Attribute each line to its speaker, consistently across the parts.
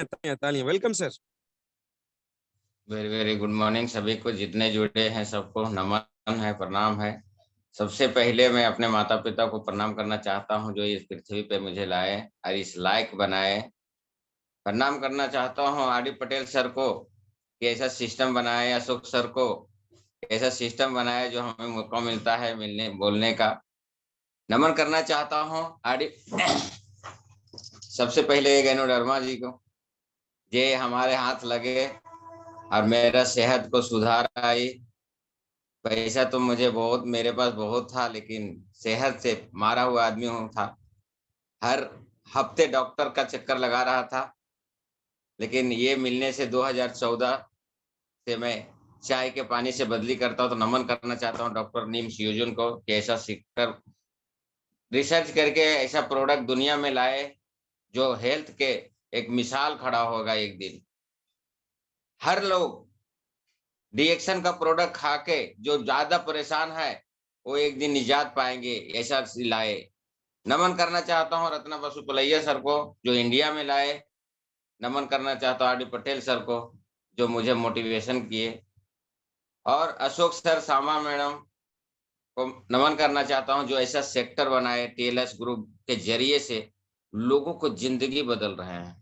Speaker 1: तालियां। Welcome sir.
Speaker 2: Very very good morning सभी को, जितने जुड़े हैं सबको नमन है, प्रणाम है। सबसे पहले मैं अपने माता पिता को प्रणाम करना चाहता हूं जो इस पृथ्वी पे मुझे लाए और इस लायक बनाए। प्रणाम करना चाहता हूं आर.डी. पटेल सर को कि ऐसा सिस्टम बनाए, अशोक सर को ऐसा सिस्टम बनाए जो हमें मौका मिलता है मिलने बोलने का। नमन करना चाहता हूं आर.डी. सबसे पहले गैनोडर्मा जी को, ये हमारे हाथ लगे और मेरा सेहत को सुधार आई। पैसा तो मुझे बहुत, मेरे पास बहुत था, लेकिन सेहत से मारा हुआ आदमी हूँ था। हर हफ्ते डॉक्टर का चक्कर लगा रहा था, लेकिन ये मिलने से 2014 से मैं चाय के पानी से बदली करता हूँ। तो नमन करना चाहता हूँ डॉक्टर नीम सियोजन को कि ऐसा सीखकर रिसर्च करके ऐसा प्रोडक्ट दुनिया में लाए जो हेल्थ के एक मिसाल खड़ा होगा एक दिन। हर लोग डिएक्शन का प्रोडक्ट खा के जो ज्यादा परेशान है वो एक दिन निजात पाएंगे, ऐसा लाए। नमन करना चाहता हूँ रत्ना बसु पलैया सर को जो इंडिया में लाए। नमन करना चाहता हूँ आर.डी. पटेल सर को जो मुझे मोटिवेशन किए। और अशोक सर, सामा मैडम को नमन करना चाहता हूँ जो ऐसा सेक्टर बनाए टीएलएस ग्रुप के जरिए से लोगों को जिंदगी बदल रहे हैं।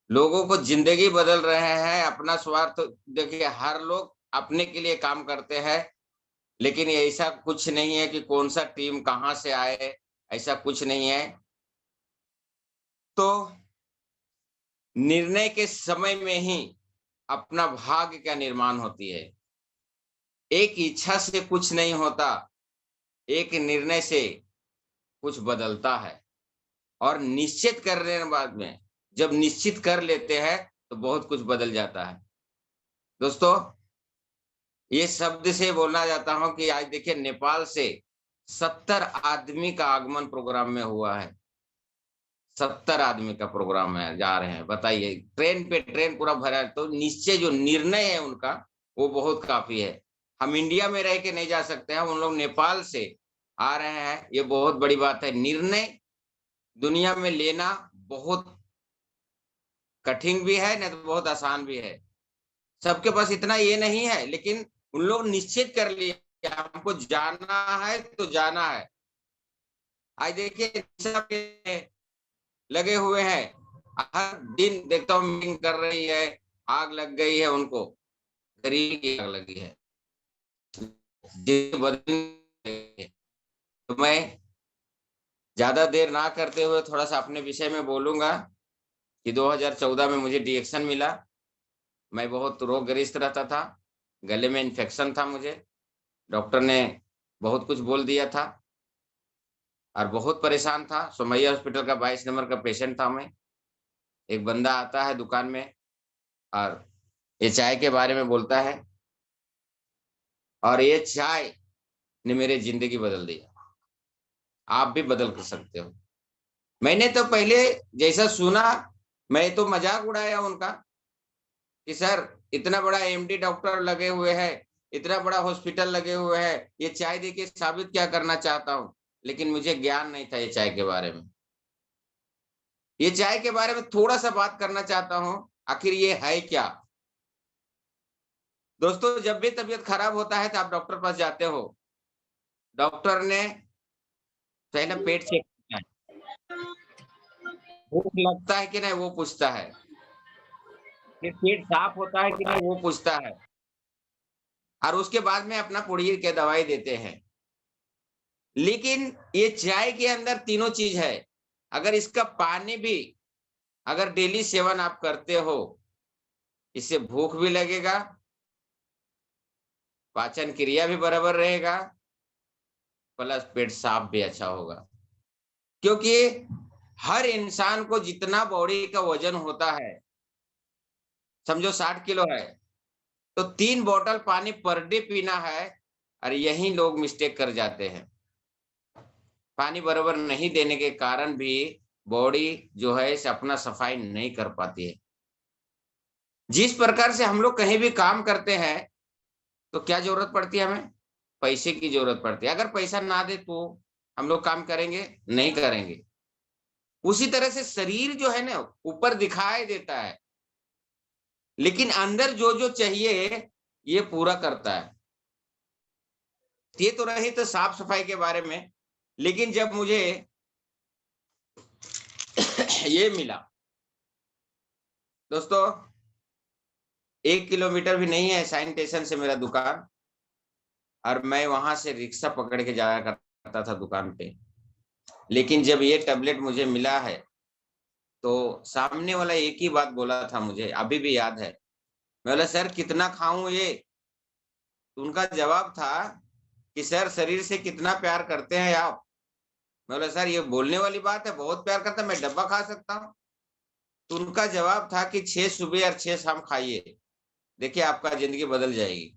Speaker 2: लोगों को जिंदगी बदल रहे हैं। अपना स्वार्थ देखिए, हर लोग अपने के लिए काम करते हैं, लेकिन ऐसा कुछ नहीं है कि कौन सा टीम कहाँ से आए, ऐसा कुछ नहीं है। तो निर्णय के समय में ही अपना भाग्य का निर्माण होती है। एक इच्छा से कुछ नहीं होता, एक निर्णय से कुछ बदलता है। और निश्चित करने के बाद में जब निश्चित कर लेते हैं तो बहुत कुछ बदल जाता है। दोस्तों, ये शब्द से बोलना चाहता हूं कि आज देखिए नेपाल से 70 आदमी का आगमन प्रोग्राम में हुआ है। 70 आदमी का प्रोग्राम है, जा रहे हैं। बताइए, ट्रेन पे ट्रेन पूरा भरा है। तो निश्चय जो निर्णय है उनका वो बहुत काफी है। हम इंडिया में रह के नहीं जा सकते हैं, उन लोग नेपाल से आ रहे हैं, ये बहुत बड़ी बात है। निर्णय दुनिया में लेना बहुत कठिन भी है, नहीं तो बहुत आसान भी है। सबके पास इतना ये नहीं है, लेकिन उन लोग निश्चित कर लिया हमको जाना है तो जाना है। आज देखिए सब लगे हुए हैं, हर दिन देखता हूँ मीटिंग कर रही है, आग लग गई है उनको, गरीबी की आग लगी है। तो मैं ज्यादा देर ना करते हुए थोड़ा सा अपने विषय में बोलूंगा कि 2014 में मुझे डिएक्शन मिला। मैं बहुत रोगग्रस्त रहता था, गले में इन्फेक्शन था मुझे। डॉक्टर ने बहुत कुछ बोल दिया था और बहुत परेशान था। सोमैया हॉस्पिटल का 22 नंबर का पेशेंट था मैं। एक बंदा आता है दुकान में और ये चाय के बारे में बोलता है, और ये चाय ने मेरी जिंदगी बदल दी। आप भी बदल कर सकते हो। मैंने तो पहले जैसा सुना, मैं तो मजाक उड़ाया उनका कि सर इतना बड़ा एमडी डॉक्टर लगे हुए हैं, इतना बड़ा हॉस्पिटल लगे हुए हैं, ये चाय देके साबित क्या करना चाहता हूँ। लेकिन मुझे ज्ञान नहीं था ये चाय के बारे में। ये चाय के बारे में थोड़ा सा बात करना चाहता हूँ, आखिर ये है क्या। दोस्तों, जब भी तबीयत खराब होता है तो आप डॉक्टर पास जाते हो। डॉक्टर ने पहले पेट चेक करना है, भूख लगता है कि नहीं वो पूछता है, फिर पेट साफ होता है कि नहीं वो पूछता है, और उसके बाद में अपना पुड़िया के दवाई देते हैं। लेकिन ये चाय के अंदर तीनों चीज है। अगर इसका पानी भी अगर डेली सेवन आप करते हो, इससे भूख भी लगेगा, पाचन क्रिया भी बराबर रहेगा, प्लस पेट साफ भी अच्छा होगा। क्योंकि हर इंसान को जितना बॉडी का वजन होता है, समझो 60 किलो है, तो 3 बोतल पानी पर डे पीना है। और यही लोग मिस्टेक कर जाते हैं। पानी बराबर नहीं देने के कारण भी बॉडी जो है इसे अपना सफाई नहीं कर पाती है। जिस प्रकार से हम लोग कहीं भी काम करते हैं तो क्या जरूरत पड़ती है, हमें पैसे की जरूरत पड़ती है। अगर पैसा ना दे तो हम लोग काम करेंगे नहीं करेंगे। उसी तरह से शरीर जो है ना ऊपर दिखाई देता है, लेकिन अंदर जो जो चाहिए ये पूरा करता है। ये तो रही तो साफ सफाई के बारे में, लेकिन जब मुझे ये मिला दोस्तों, 1 किलोमीटर भी नहीं है साइन स्टेशन से मेरा दुकान, और मैं वहां से रिक्शा पकड़ के जाया करता था दुकान पे। लेकिन जब ये टैबलेट मुझे मिला है तो सामने वाला एक ही बात बोला था, मुझे अभी भी याद है। मैं बोला सर कितना खाऊं ये? तो उनका जवाब था कि सर शरीर से कितना प्यार करते हैं आप? मैं बोला सर ये बोलने वाली बात है, बहुत प्यार करता, मैं डब्बा खा सकता हूँ। तो उनका जवाब था कि 6 सुबह और 6 शाम खाइए, देखिए आपका जिंदगी बदल जाएगी।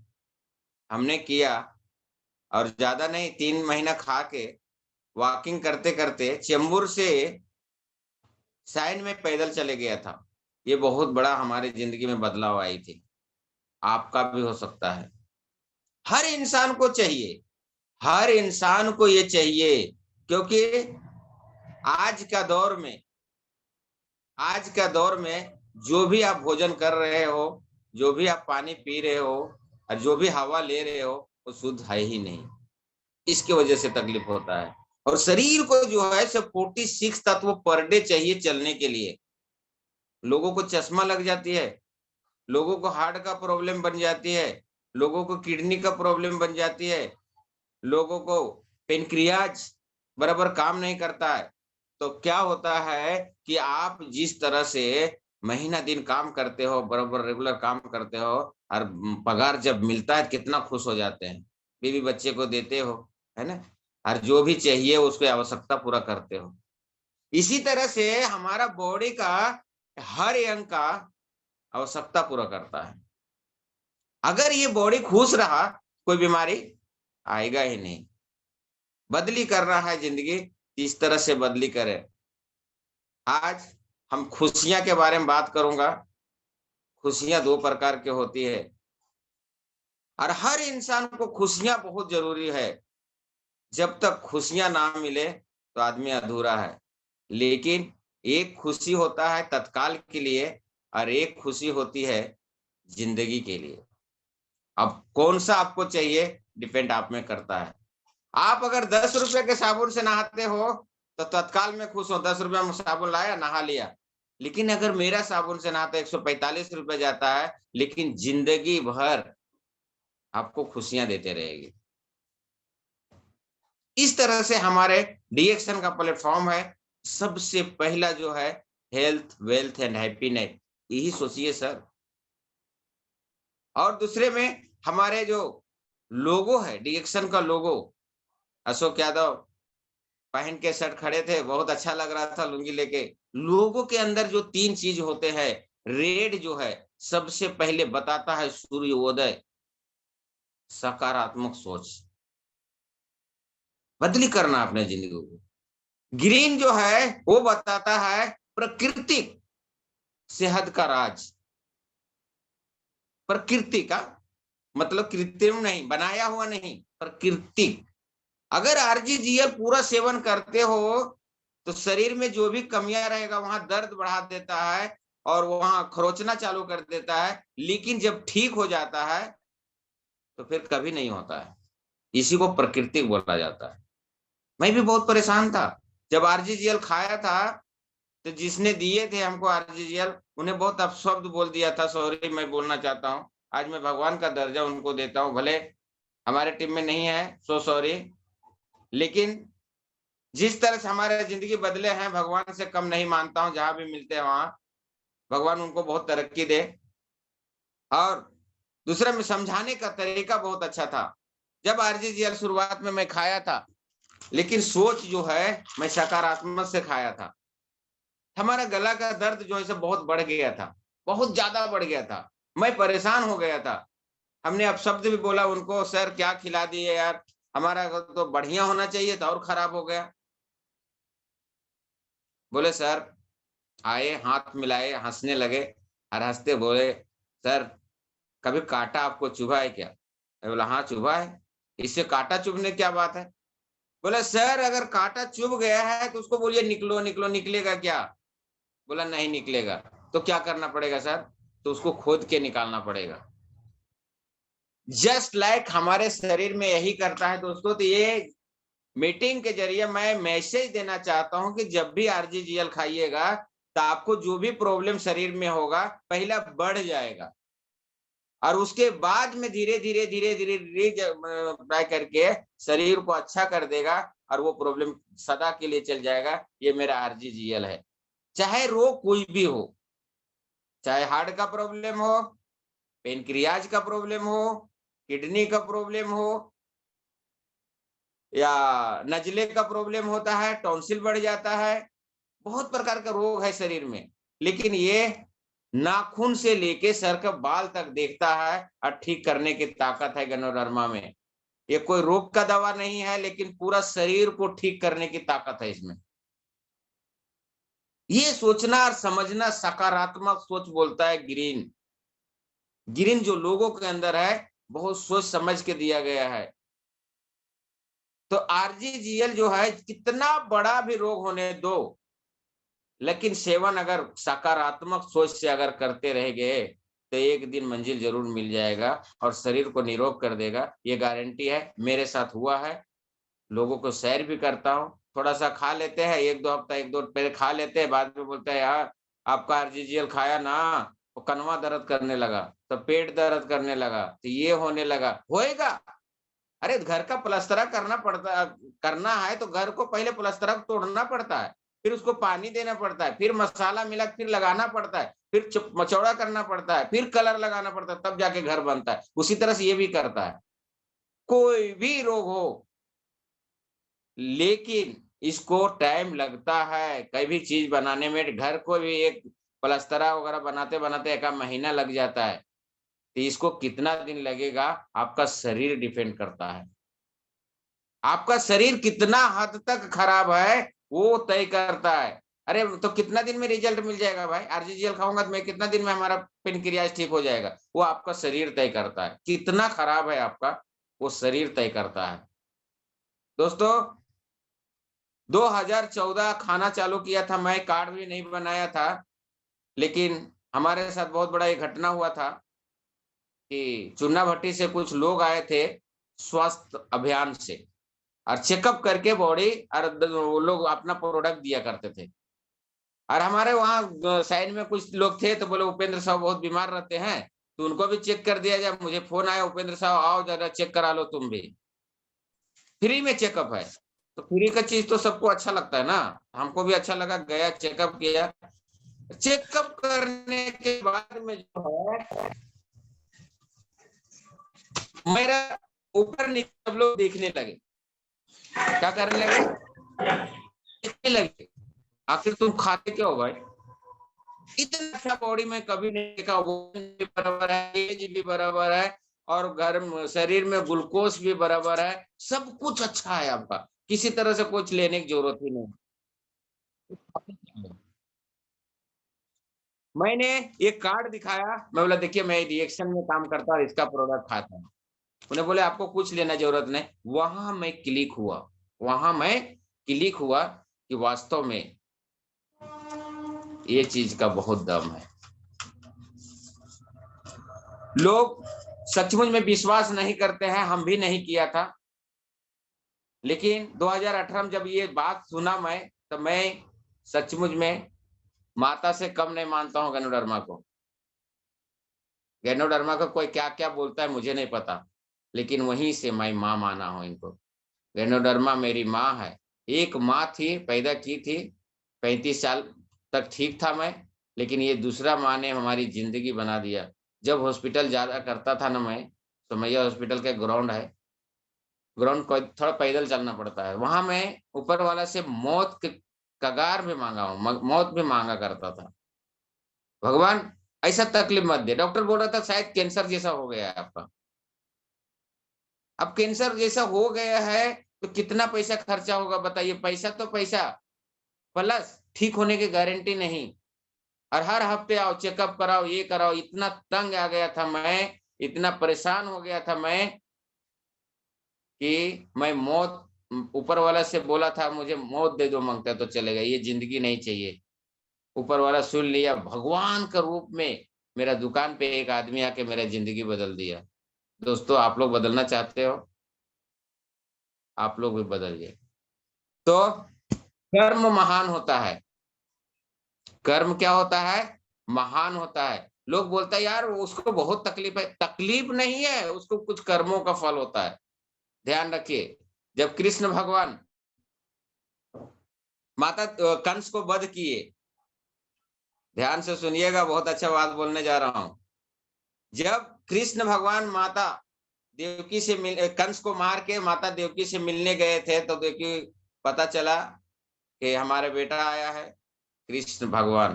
Speaker 2: हमने किया, और ज्यादा नहीं 3 महीना खा के वॉकिंग करते करते चेंबूर से साइन में पैदल चले गया था। ये बहुत बड़ा हमारी जिंदगी में बदलाव आई थी, आपका भी हो सकता है। हर इंसान को चाहिए, हर इंसान को ये चाहिए, क्योंकि आज का दौर में, आज का दौर में जो भी आप भोजन कर रहे हो, जो भी आप पानी पी रहे हो, और जो भी हवा ले रहे हो, वो शुद्ध है ही नहीं। इसकी वजह से तकलीफ होता है। और शरीर को जो है सिर्फ 46 तत्व पर डे चाहिए चलने के लिए। लोगों को चश्मा लग जाती है, लोगों को हार्ट का प्रॉब्लम बन जाती है, लोगों को किडनी का प्रॉब्लम बन जाती है, लोगों को पेनक्रियाज बराबर काम नहीं करता है। तो क्या होता है कि आप जिस तरह से महीना दिन काम करते हो, बराबर रेगुलर काम करते हो, और पगार जब मिलता है कितना खुश हो जाते हैं, बीवी बच्चे को देते हो, है ना, और जो भी चाहिए उसकी आवश्यकता पूरा करते हो। इसी तरह से हमारा बॉडी का हर अंग का आवश्यकता पूरा करता है। अगर ये बॉडी खुश रहा, कोई बीमारी आएगा ही नहीं। बदली करना है जिंदगी, इस तरह से बदली करें। आज हम खुशियां के बारे में बात करूंगा। खुशियां 2 प्रकार की होती है, और हर इंसान को खुशियां बहुत जरूरी है। जब तक खुशियां ना मिले तो आदमी अधूरा है। लेकिन एक खुशी होता है तत्काल के लिए, और एक खुशी होती है जिंदगी के लिए। अब कौन सा आपको चाहिए डिपेंड आप में करता है। आप अगर 10 रुपए के साबुन से नहाते हो तो तत्काल में खुश हो, 10 रुपया में साबुन लाया नहा लिया। लेकिन अगर मेरा साबुन से नहाते 145 रुपए जाता है, लेकिन जिंदगी भर आपको खुशियां देते रहेगी। इस तरह से हमारे डीएक्शन का प्लेटफॉर्म है। सबसे पहला जो है हेल्थ, वेल्थ एंड हैप्पीनेस, यही सोचिए सर। और दूसरे में हमारे जो लोगो है, डीएक्शन का लोगो, अशोक यादव पहन के शर्ट खड़े थे, बहुत अच्छा लग रहा था लुंगी लेके। लोगों के अंदर जो 3 चीज होते हैं, रेड जो है सबसे पहले बताता है सूर्योदय, सकारात्मक सोच, बदली करना अपने जिंदगी को। ग्रीन जो है वो बताता है प्राकृतिक सेहत का राज। प्रकृति का मतलब कृत्रिम नहीं, बनाया हुआ नहीं, प्राकृतिक। अगर आरजीजीएल पूरा सेवन करते हो तो शरीर में जो भी कमियां रहेगा वहां दर्द बढ़ा देता है, और वहां खरोचना चालू कर देता है। लेकिन जब ठीक हो जाता है तो फिर कभी नहीं होता है। इसी को प्राकृतिक बोला जाता है। मैं भी बहुत परेशान था जब आरजीजीएल खाया था। तो जिसने दिए थे हमको आरजीजीएल, उन्हें बहुत अपशब्द बोल दिया था, सॉरी मैं बोलना चाहता हूँ। आज मैं भगवान का दर्जा उनको देता हूँ, भले हमारे टीम में नहीं है, सो सॉरी। लेकिन जिस तरह से हमारे जिंदगी बदले हैं, भगवान से कम नहीं मानता हूँ। जहां भी मिलते हैं वहां भगवान उनको बहुत तरक्की दे। और दूसरा में समझाने का तरीका बहुत अच्छा था। जब आरजीजीएल शुरुआत में मैं खाया था, लेकिन सोच जो है मैं सकारात्मक से खाया था। हमारा गला का दर्द जो है बहुत बढ़ गया था, बहुत ज्यादा बढ़ गया था। मैं परेशान हो गया था। हमने अपशब्द भी बोला उनको, सर क्या खिला दिए यार, हमारा तो बढ़िया होना चाहिए था और खराब हो गया। बोले सर, आए हाथ मिलाए हंसने लगे, और हंसते बोले सर कभी कांटा आपको चुभा है क्या? मैं बोला हाँ चुभा है। इससे कांटा चुभने क्या बात है? बोला सर अगर कांटा चुभ गया है तो उसको बोलिए निकलो निकलो, निकलेगा क्या? बोला नहीं निकलेगा। तो क्या करना पड़ेगा सर? तो उसको खोद के निकालना पड़ेगा। जस्ट लाइक हमारे शरीर में यही करता है दोस्तों। तो ये मीटिंग के जरिए मैं मैसेज देना चाहता हूं कि जब भी आरजीजीएल खाइएगा तो आपको जो भी प्रॉब्लम शरीर में होगा पहला बढ़ जाएगा, और उसके बाद में धीरे धीरे धीरे धीरे ट्राई करके शरीर को अच्छा कर देगा, और वो प्रॉब्लम सदा के लिए चल जाएगा। ये मेरा आरजीजीएल है। चाहे रोग कोई भी हो, चाहे हार्ट का प्रॉब्लम हो, पेनक्रियाज का प्रॉब्लम हो, किडनी का प्रॉब्लम हो, या नजले का प्रॉब्लम होता है, टॉन्सिल बढ़ जाता है, बहुत प्रकार का रोग है शरीर में। लेकिन ये नाखून से लेके सर के बाल तक देखता है और ठीक करने की ताकत है गैनोडर्मा में। ये कोई रोग का दवा नहीं है, लेकिन पूरा शरीर को ठीक करने की ताकत है इसमें। ये सोचना और समझना, सकारात्मक सोच बोलता है ग्रीन। ग्रीन जो लोगों के अंदर है, बहुत सोच समझ के दिया गया है। तो आरजीजीएल जो है, कितना बड़ा भी रोग होने दो, लेकिन सेवन अगर सकारात्मक सोच से अगर करते रह गए तो एक दिन मंजिल जरूर मिल जाएगा और शरीर को निरोग कर देगा। ये गारंटी है, मेरे साथ हुआ है। लोगों को शेयर भी करता हूँ। थोड़ा सा खा लेते हैं, एक दो हफ्ता एक दो पहले खा लेते हैं, बाद में बोलते हैं यार आपका आरजीजीएल खाया ना, वो कनवा दर्द करने लगा, तो पेट दर्द करने लगा, तो ये होने लगा, होएगा। अरे घर का प्लास्टरा करना पड़ता, करना है तो घर को पहले प्लास्टरा तोड़ना पड़ता है, फिर उसको पानी देना पड़ता है, फिर मसाला मिला फिर लगाना पड़ता है, फिर मचौड़ा करना पड़ता है, फिर कलर लगाना पड़ता है, तब जाके घर बनता है। उसी तरह से ये भी करता है। कोई भी रोग हो, लेकिन इसको टाइम लगता है। कई भी चीज बनाने में, घर को भी एक प्लास्टरा वगैरह बनाते बनाते एक महीना लग जाता है। तो इसको कितना दिन लगेगा, आपका शरीर डिपेंड करता है। आपका शरीर कितना हद तक खराब है वो तय करता है। अरे तो कितना दिन में रिजल्ट मिल जाएगा भाई? आरजीजीएल खाऊंगा तो मैं कितना दिन में हमारा पेनक्रियाज ठीक हो जाएगा? वो आपका शरीर तय करता है। कितना खराब है आपका, वो शरीर तय करता है। दोस्तों 2014 खाना चालू किया था, मैं कार्ड भी नहीं बनाया था, लेकिन हमारे साथ बहुत बड़ा एक घटना हुआ था कि चुन्ना भट्टी से कुछ लोग आए थे स्वास्थ्य अभियान से, और चेकअप करके बॉडी, और वो लोग अपना प्रोडक्ट दिया करते थे। और हमारे वहाँ साइड में कुछ लोग थे, तो बोले उपेंद्र साहब बहुत बीमार रहते हैं, तो उनको भी चेक कर दिया जाए। मुझे फोन आया, उपेंद्र साहब आओ जरा चेक करा लो तुम भी, फ्री में चेकअप है। तो फ्री का चीज तो सबको अच्छा लगता है ना, हमको भी अच्छा लगा, गया चेकअप किया। चेकअप करने के बाद में जो है, मेरा ऊपर नीचे सब लोग देखने लगे। क्या करने लगे? देखने लगे, आखिर तुम खाते क्या हो भाई? इतना अच्छा बॉडी में कभी नहीं देखा। वजन भी बराबर है, एज भी बराबर है, और घर शरीर में ग्लूकोज भी बराबर है, सब कुछ अच्छा है आपका, किसी तरह से कुछ लेने की जरूरत ही नहीं। मैंने एक कार्ड दिखाया, मैं बोला देखिए मैं रिएक्शन में काम करता और इसका प्रोडक्ट खाता हूँ। उन्हें बोले आपको कुछ लेना जरूरत नहीं। वहां मैं क्लिक हुआ, वहां मैं क्लिक हुआ कि वास्तव में ये चीज का बहुत दम है। लोग सचमुच में विश्वास नहीं करते हैं, हम भी नहीं किया था। लेकिन 2018 में जब ये बात सुना मैं, तो मैं सचमुच में माता से कम नहीं मानता हूँ गैनोडर्मा को। गैनोडर्मा को कोई क्या क्या बोलता है मुझे नहीं पता, लेकिन वहीं से मैं माँ माना हूँ इनको। गैनोडर्मा मेरी माँ है। एक माँ थी, पैदा की थी, 35 साल तक ठीक था मैं, लेकिन ये दूसरा माँ ने हमारी जिंदगी बना दिया। जब हॉस्पिटल ज्यादा करता था ना मैं, तो मैया हॉस्पिटल का ग्राउंड है, ग्राउंड को थोड़ा पैदल चलना पड़ता है, वहां मैं ऊपर वाला से मौत के कगार में मांगा हूँ, मौत भी मांगा करता था। भगवान ऐसा तकलीफ मत दे। डॉक्टर बोल रहा था शायद कैंसर जैसा हो गया है आपका। अब कैंसर जैसा हो गया है तो कितना पैसा खर्चा होगा बताइए? पैसा तो पैसा, प्लस ठीक होने की गारंटी नहीं। और हर हफ्ते आओ चेकअप कराओ, ये कराओ। इतना तंग आ गया था मैं, इतना परेशान हो गया था मैं कि मैं मौत ऊपर वाला से बोला था मुझे मौत दे दो मांगता तो चलेगा, ये जिंदगी नहीं चाहिए। ऊपर वाला सुन लिया, भगवान का रूप में मेरा दुकान पे एक आदमी आके मेरा जिंदगी बदल दिया। दोस्तों, आप लोग बदलना चाहते हो? आप लोग भी बदलिए। तो कर्म महान होता है। कर्म क्या होता है? महान होता है। लोग बोलता है यार उसको बहुत तकलीफ है। तकलीफ नहीं है, उसको कुछ कर्मों का फल होता है। ध्यान रखिए, जब कृष्ण भगवान माता कंस को वध किए, ध्यान से सुनिएगा, बहुत अच्छा बात बोलने जा रहा हूं। जब कृष्ण भगवान माता देवकी से कंस को मार के माता देवकी से मिलने गए थे, तो देवकी पता चला कि हमारा बेटा आया है कृष्ण भगवान।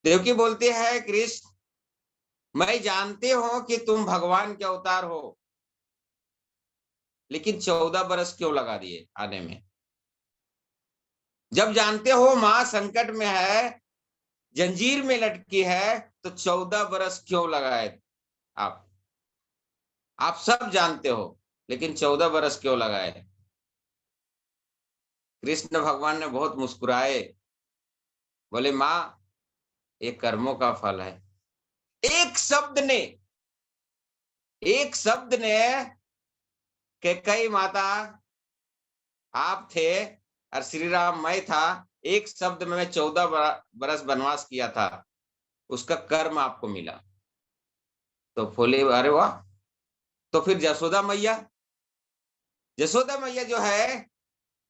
Speaker 2: देवकी बोलती है कृष्ण, मैं जानती हूं कि तुम भगवान के अवतार हो, लेकिन 14 बरस क्यों लगा दिए आने में? जब जानते हो मां संकट में है, जंजीर में लटकी है, तो 14 बरस क्यों लगाए? आप आप सब जानते हो, लेकिन 14 बरस क्यों लगाए? कृष्ण भगवान ने बहुत मुस्कुराए, बोले मां, ये कर्मों का फल है। एक शब्द ने, एक शब्द ने, कैकेयी माता आप थे और श्री राम मैं था, एक शब्द में मैं 14 बरस वनवास किया था, उसका कर्म आपको मिला। तो बोले अरे वाह। तो फिर यशोदा मैया, यशोदा मैया जो है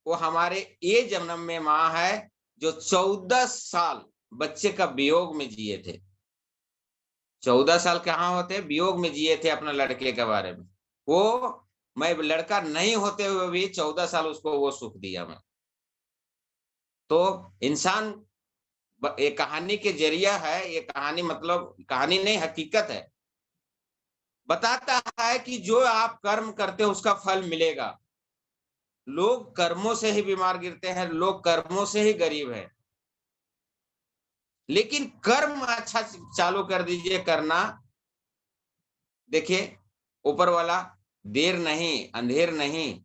Speaker 2: वो हमारे ये जन्म में माँ है, जो 14 साल बच्चे का वियोग में जिए थे। 14 साल कहाँ होते, वियोग में जिए थे अपना लड़के के बारे में। वो मैं लड़का नहीं होते हुए भी 14 साल उसको वो सुख दिया मैं। तो इंसान ये कहानी के जरिया है, ये कहानी मतलब कहानी नहीं, हकीकत है। बताता है कि जो आप कर्म करते हो उसका फल मिलेगा। लोग कर्मों से ही बीमार गिरते हैं, लोग कर्मों से ही गरीब है। लेकिन कर्म अच्छा चालू कर दीजिए करना, देखिए ऊपर वाला देर नहीं अंधेर नहीं,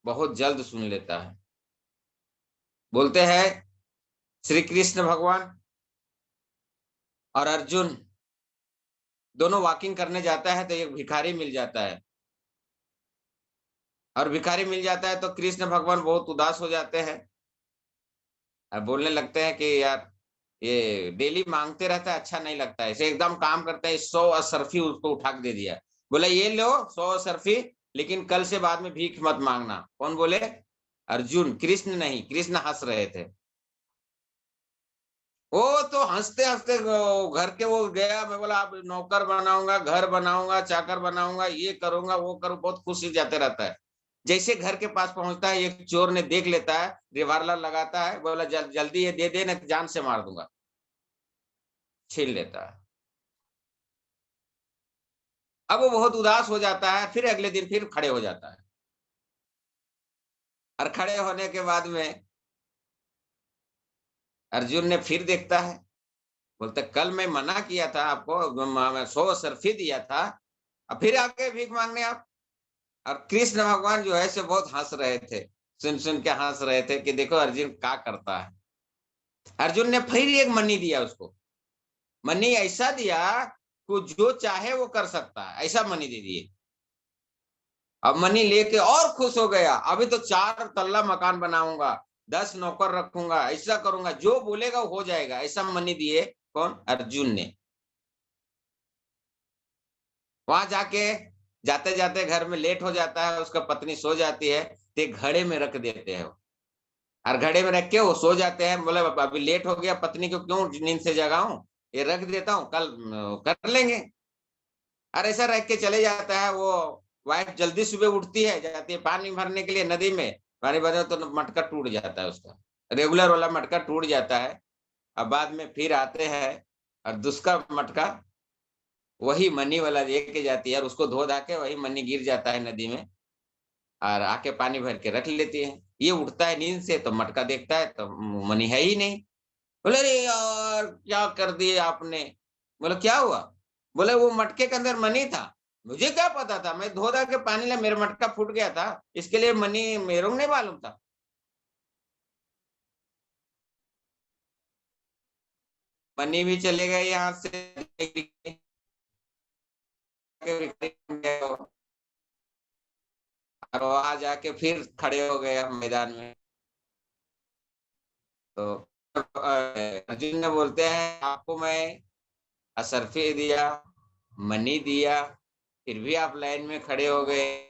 Speaker 2: बहुत जल्द सुन लेता है। बोलते हैं श्री कृष्ण भगवान और अर्जुन दोनों वॉकिंग करने जाता है, तो एक भिखारी मिल जाता है। और भिखारी मिल जाता है तो कृष्ण भगवान बहुत उदास हो जाते हैं और बोलने लगते हैं कि यार ये डेली मांगते रहता है, अच्छा नहीं लगता है। इसे एकदम काम करते हैं, 100 असरफी उसको उठा के दे दिया। बोला ये लो 100 असरफी, लेकिन कल से बाद में भीख मत मांगना। कौन बोले? अर्जुन, कृष्ण नहीं। कृष्ण हंस रहे थे। वो तो हंसते हंसते घर के वो गया। मैं बोला अब नौकर बनाऊंगा, घर बनाऊंगा, चाकर बनाऊंगा, ये करूंगा वो करूँ, बहुत खुशी जाते रहता है। जैसे घर के पास पहुंचता है, एक चोर ने देख लेता है, रिवाल्वर लगाता है, बोला जल्दी ये दे दे ना, जान से मार दूंगा। छीन लेता है। अब वो बहुत उदास हो जाता है, फिर अगले दिन फिर खड़े हो जाता है। और खड़े होने के बाद में अर्जुन ने फिर देखता है, बोलता कल मैं मना किया था आपको, मैं 100 सरफी दिया था, अब फिर आके भीख मांगने आप। और कृष्ण भगवान जो है से बहुत हंस रहे थे, सुन सुन के हंस रहे थे कि देखो अर्जुन क्या करता है। अर्जुन ने फिर एक मनी दिया उसको। मनी ऐसा दिया कि जो चाहे वो कर सकता है, ऐसा मनी दे दिए। अब मनी लेके और खुश हो गया, अभी तो 4 तल्ला मकान बनाऊंगा, 10 नौकर रखूंगा, ऐसा करूंगा, जो बोलेगा हो जाएगा, ऐसा मनी दिए। कौन? अर्जुन ने। वहां जाके जाते जाते घर में लेट हो जाता है, उसका पत्नी सो जाती है, ते घड़े में रख देते हैं। और घड़े में रख के वो सो जाते हैं। बोले अभी लेट हो गया, पत्नी को क्यों नींद से जगाऊं, ये रख देता हूँ, कल कर लेंगे। और ऐसा रख के चले जाता है। वो वाइफ जल्दी सुबह उठती है, जाती है पानी भरने के लिए नदी में। पानी भरने तो मटका टूट जाता है, उसका रेगुलर वाला मटका टूट जाता है। अब बाद में फिर आते हैं और दूसरा मटका वही मनी वाला लेके जाती है, और उसको धो धा के वही मनी गिर जाता है नदी में, और आके पानी भर के रख लेती है। ये उठता है नींद से तो मटका देखता है तो मनी है ही नहीं। बोले अरे यार क्या कर दिए आपने? बोले क्या हुआ? बोले वो मटके के अंदर मनी था। मुझे क्या पता था, मैं धो धा के पानी ला, मेरा मटका फूट गया था, इसके लिए मनी मेरे को नहीं मालूम था। मनी भी चले गए यहाँ से और वहां जाके फिर खड़े हो गए हम मैदान में। तो अर्जुन ने बोलते हैं आपको मैं असरफी दिया, मनी दिया, फिर भी आप लाइन में खड़े हो गए।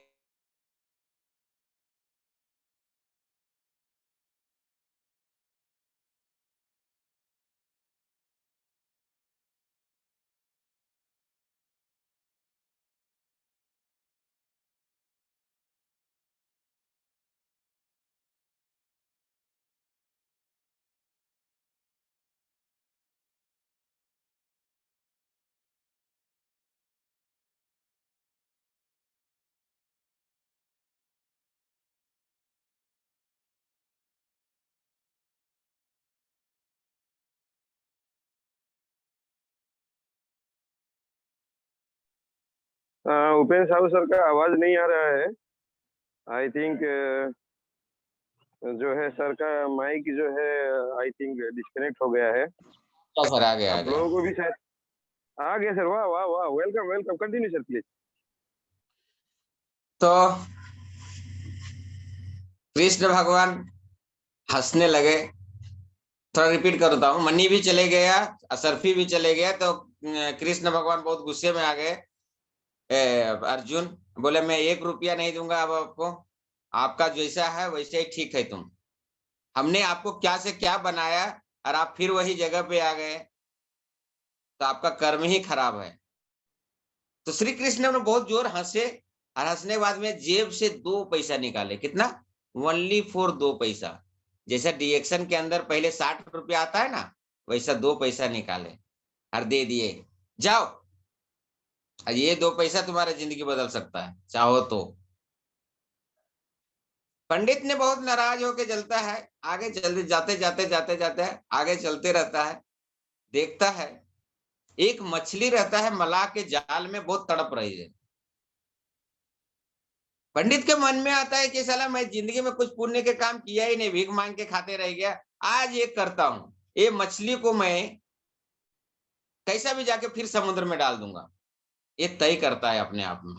Speaker 1: उपेंद्र साहू सर का आवाज नहीं आ रहा है। आई थिंक जो है सर का माइक जो है आई थिंक डिस्कनेक्ट हो गया है।
Speaker 2: तो सर आ गया,
Speaker 1: आप लोगों को भी शायद आ गया सर। वाह वाह वाह, welcome welcome, continue sir please.
Speaker 2: तो कृष्ण भगवान हंसने लगे। थोड़ा रिपीट करता हूँ, मनी भी चले गया, असरफी भी चले गया, तो कृष्ण भगवान बहुत गुस्से में आ गए। अर्जुन बोले मैं 1 रुपया नहीं दूंगा अब आपको, आपका जैसा है वैसे ही ठीक है। हमने आपको क्या से क्या बनाया और आप फिर वही जगह पे आ गए, तो आपका कर्म ही खराब है। तो श्री कृष्ण ने बहुत जोर हंसे, और हंसने के बाद में जेब से 2 पैसा निकाले। कितना? ओनली फॉर 2 पैसा। जैसा डिएक्शन के अंदर पहले 60 रुपया आता है ना, वैसा 2 पैसा निकाले और दे दिए, जाओ, ये 2 पैसा तुम्हारा जिंदगी बदल सकता है चाहो तो। पंडित ने बहुत नाराज होके जलता है, आगे चलते जाते जाते जाते जाते आगे चलते रहता है। देखता है एक मछली रहता है मलाह के जाल में, बहुत तड़प रही है। पंडित के मन में आता है कि साला मैं जिंदगी में कुछ पुण्य के काम किया ही नहीं, भीख मांग के खाते रह गया, आज ये करता हूं, ये मछली को मैं कैसा भी जाके फिर समुद्र में डाल दूंगा। ये तय करता है अपने आप में,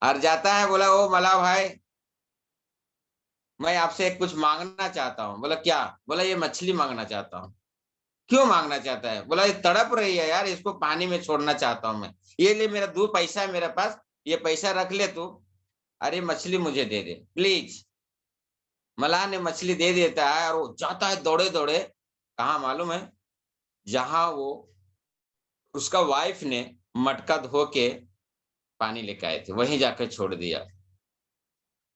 Speaker 2: और जाता है। बोला ओ मलाह भाई, मैं आपसे कुछ मांगना चाहता हूँ। बोला क्या? बोला ये मछली मांगना चाहता हूँ। क्यों मांगना चाहता है? बोला ये तड़प रही है यार, इसको पानी में छोड़ना चाहता हूं मैं, ये ले मेरा 2 पैसा है मेरे पास, ये पैसा रख ले तू, अरे मछली मुझे दे दे प्लीज। मलाह ने मछली दे देता है और वो जाता है दौड़े दौड़े, कहा मालूम है? जहां वो उसका वाइफ ने मटका धो के पानी लेके आए थे, वहीं जाकर छोड़ दिया।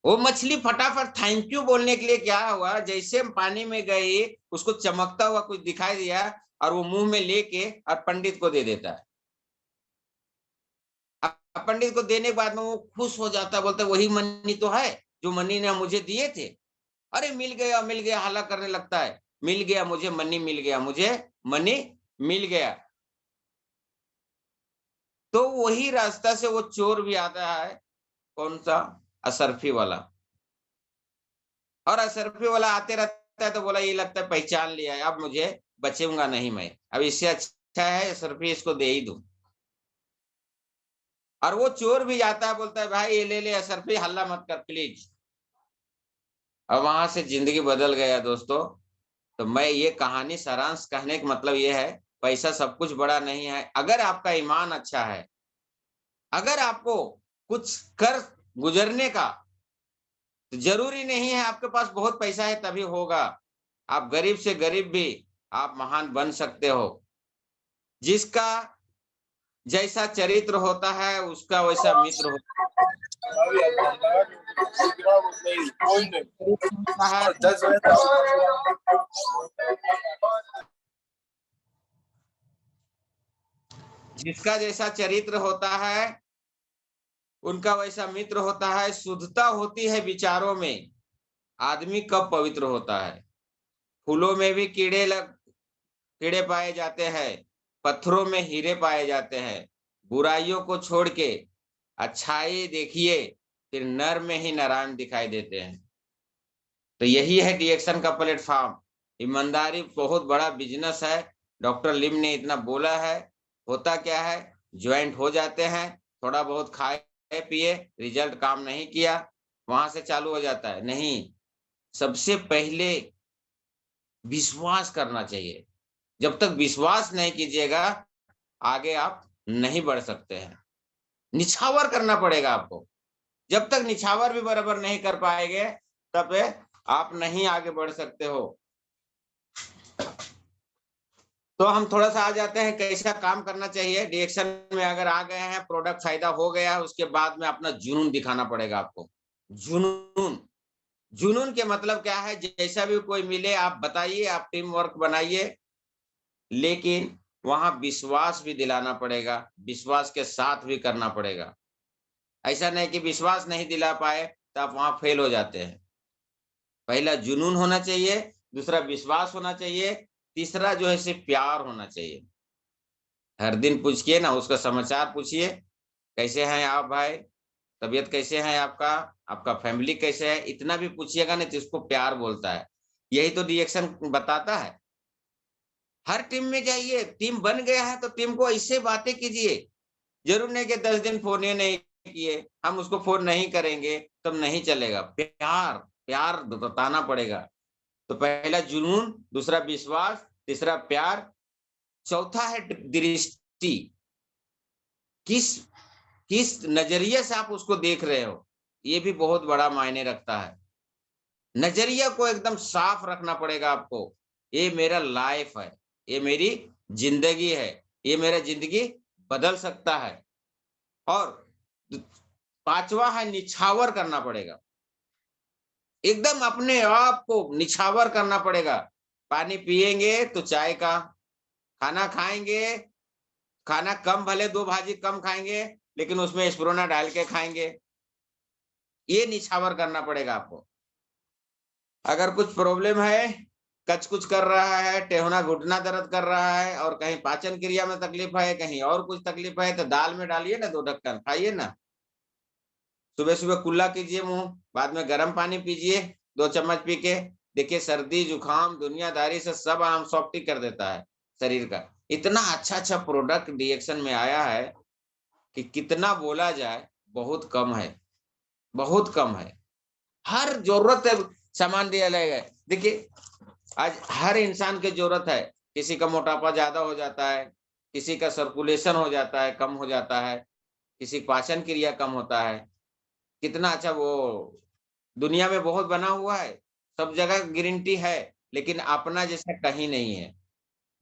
Speaker 2: वो मछली फटाफट थैंक यू बोलने के लिए क्या हुआ, जैसे पानी में गई उसको चमकता हुआ कुछ दिखाई दिया, और वो मुंह में लेके और पंडित को दे देता है। पंडित को देने के बाद में वो खुश हो जाता है, बोलता है वही मनी तो है जो मनी ने मुझे दिए थे। अरे मिल गया, हल्ला करने लगता है, मिल गया मुझे मनी, मिल गया मुझे मनी, मिल गया। तो वही रास्ता से वो चोर भी आता है, कौन सा? असरफी वाला। और असरफी वाला आते रहता है, तो बोला ये लगता है पहचान लिया है, अब मुझे बचूंगा नहीं मैं, अब इससे अच्छा है असरफी इसको दे ही दूं। और वो चोर भी जाता है, बोलता है भाई ये ले ले असरफी, हल्ला मत कर प्लीज। अब वहां से जिंदगी बदल गया दोस्तों। तो मैं ये कहानी सारांश कहने का मतलब ये है, पैसा सब कुछ बड़ा नहीं है। अगर आपका ईमान अच्छा है, अगर आपको कुछ कर गुजरने का, तो जरूरी नहीं है आपके पास बहुत पैसा है तभी होगा। आप गरीब से गरीब भी आप महान बन सकते हो। जिसका जैसा चरित्र होता है उसका वैसा मित्र होता है। जिसका जैसा चरित्र होता है उनका वैसा मित्र होता है। शुद्धता होती है विचारों में, आदमी कब पवित्र होता है। फूलों में भी कीड़े पाए जाते हैं, पत्थरों में हीरे पाए जाते हैं, बुराइयों को छोड़ के अच्छाई देखिए, फिर नर में ही नारायण दिखाई देते हैं। तो यही है डिएक्शन का प्लेटफॉर्म। ईमानदारी बहुत बड़ा बिजनेस है, डॉक्टर लिम ने इतना बोला है। होता क्या है, ज्वाइंट हो जाते हैं, थोड़ा बहुत खाए पिए, रिजल्ट काम नहीं किया, वहां से चालू हो जाता है। नहीं, सबसे पहले विश्वास करना चाहिए। जब तक विश्वास नहीं कीजिएगा, आगे आप नहीं बढ़ सकते हैं। निछावर करना पड़ेगा आपको। जब तक निछावर भी बराबर नहीं कर पाएंगे, तब आप नहीं आगे बढ़ सकते हो। तो हम थोड़ा सा आ जाते हैं कैसा काम करना चाहिए। डिएक्शन में अगर आ गए हैं, प्रोडक्ट फायदा हो गया, उसके बाद में अपना जुनून दिखाना पड़ेगा आपको। जुनून, जुनून के मतलब क्या है, जैसा भी कोई मिले आप बताइए, आप टीम वर्क बनाइए, लेकिन वहां विश्वास भी दिलाना पड़ेगा, विश्वास के साथ भी करना पड़ेगा। ऐसा नहीं कि विश्वास नहीं दिला पाए तो आप वहां फेल हो जाते हैं। पहला जुनून होना चाहिए, दूसरा विश्वास होना चाहिए, तीसरा जो है सिर्फ प्यार होना चाहिए। हर दिन पूछिए ना, उसका समाचार पूछिए, कैसे हैं आप भाई, तबीयत कैसे है आपका, आपका फैमिली कैसे है, इतना भी पूछिएगा ना तो इसको प्यार बोलता है। यही तो रिएक्शन बताता है। हर टीम में जाइए, टीम बन गया है तो टीम को ऐसे बातें कीजिए। जरूर नहीं कि 10 दिन फोन ही नहीं किए, हम उसको फोन नहीं करेंगे तब नहीं चलेगा। प्यार, प्यार बताना पड़ेगा। तो पहला जुनून, दूसरा विश्वास, तीसरा प्यार, चौथा है दृष्टि। किस किस नजरिए से आप उसको देख रहे हो, ये भी बहुत बड़ा मायने रखता है। नजरिया को एकदम साफ रखना पड़ेगा आपको। ये मेरा लाइफ है, ये मेरी जिंदगी है, ये मेरा जिंदगी बदल सकता है। और पांचवा है निछावर करना पड़ेगा। एकदम अपने आप को निछावर करना पड़ेगा। पानी पिएंगे तो चाय का, खाना खाएंगे, खाना कम, भले 2 भाजी कम खाएंगे, लेकिन उसमें स्पूना डाल के खाएंगे। ये निछावर करना पड़ेगा आपको। अगर कुछ प्रॉब्लम है, कच कुछ कर रहा है, टेहना घुटना दर्द कर रहा है, और कहीं पाचन क्रिया में तकलीफ है, कहीं और कुछ तकलीफ है, तो दाल में डालिए ना 2 ढक्कन, खाइए ना। सुबह सुबह कुल्ला कीजिए मुंह, बाद में गर्म पानी पीजिए 2 चम्मच पी के। देखिए सर्दी जुकाम दुनियादारी से सब आम सॉफ्टी कर देता है शरीर का। इतना अच्छा अच्छा प्रोडक्ट डिएक्शन में आया है कि कितना बोला जाए, बहुत कम है, बहुत कम है। हर जरूरत है सामान दिया जाएगा। देखिए आज हर इंसान की जरूरत है। किसी का मोटापा ज्यादा हो जाता है, किसी का सर्कुलेशन हो जाता है, कम हो जाता है, किसी पाचन क्रिया कम होता है। कितना अच्छा वो दुनिया में बहुत बना हुआ है, सब जगह ग्रीन टी है, लेकिन अपना जैसा कहीं नहीं है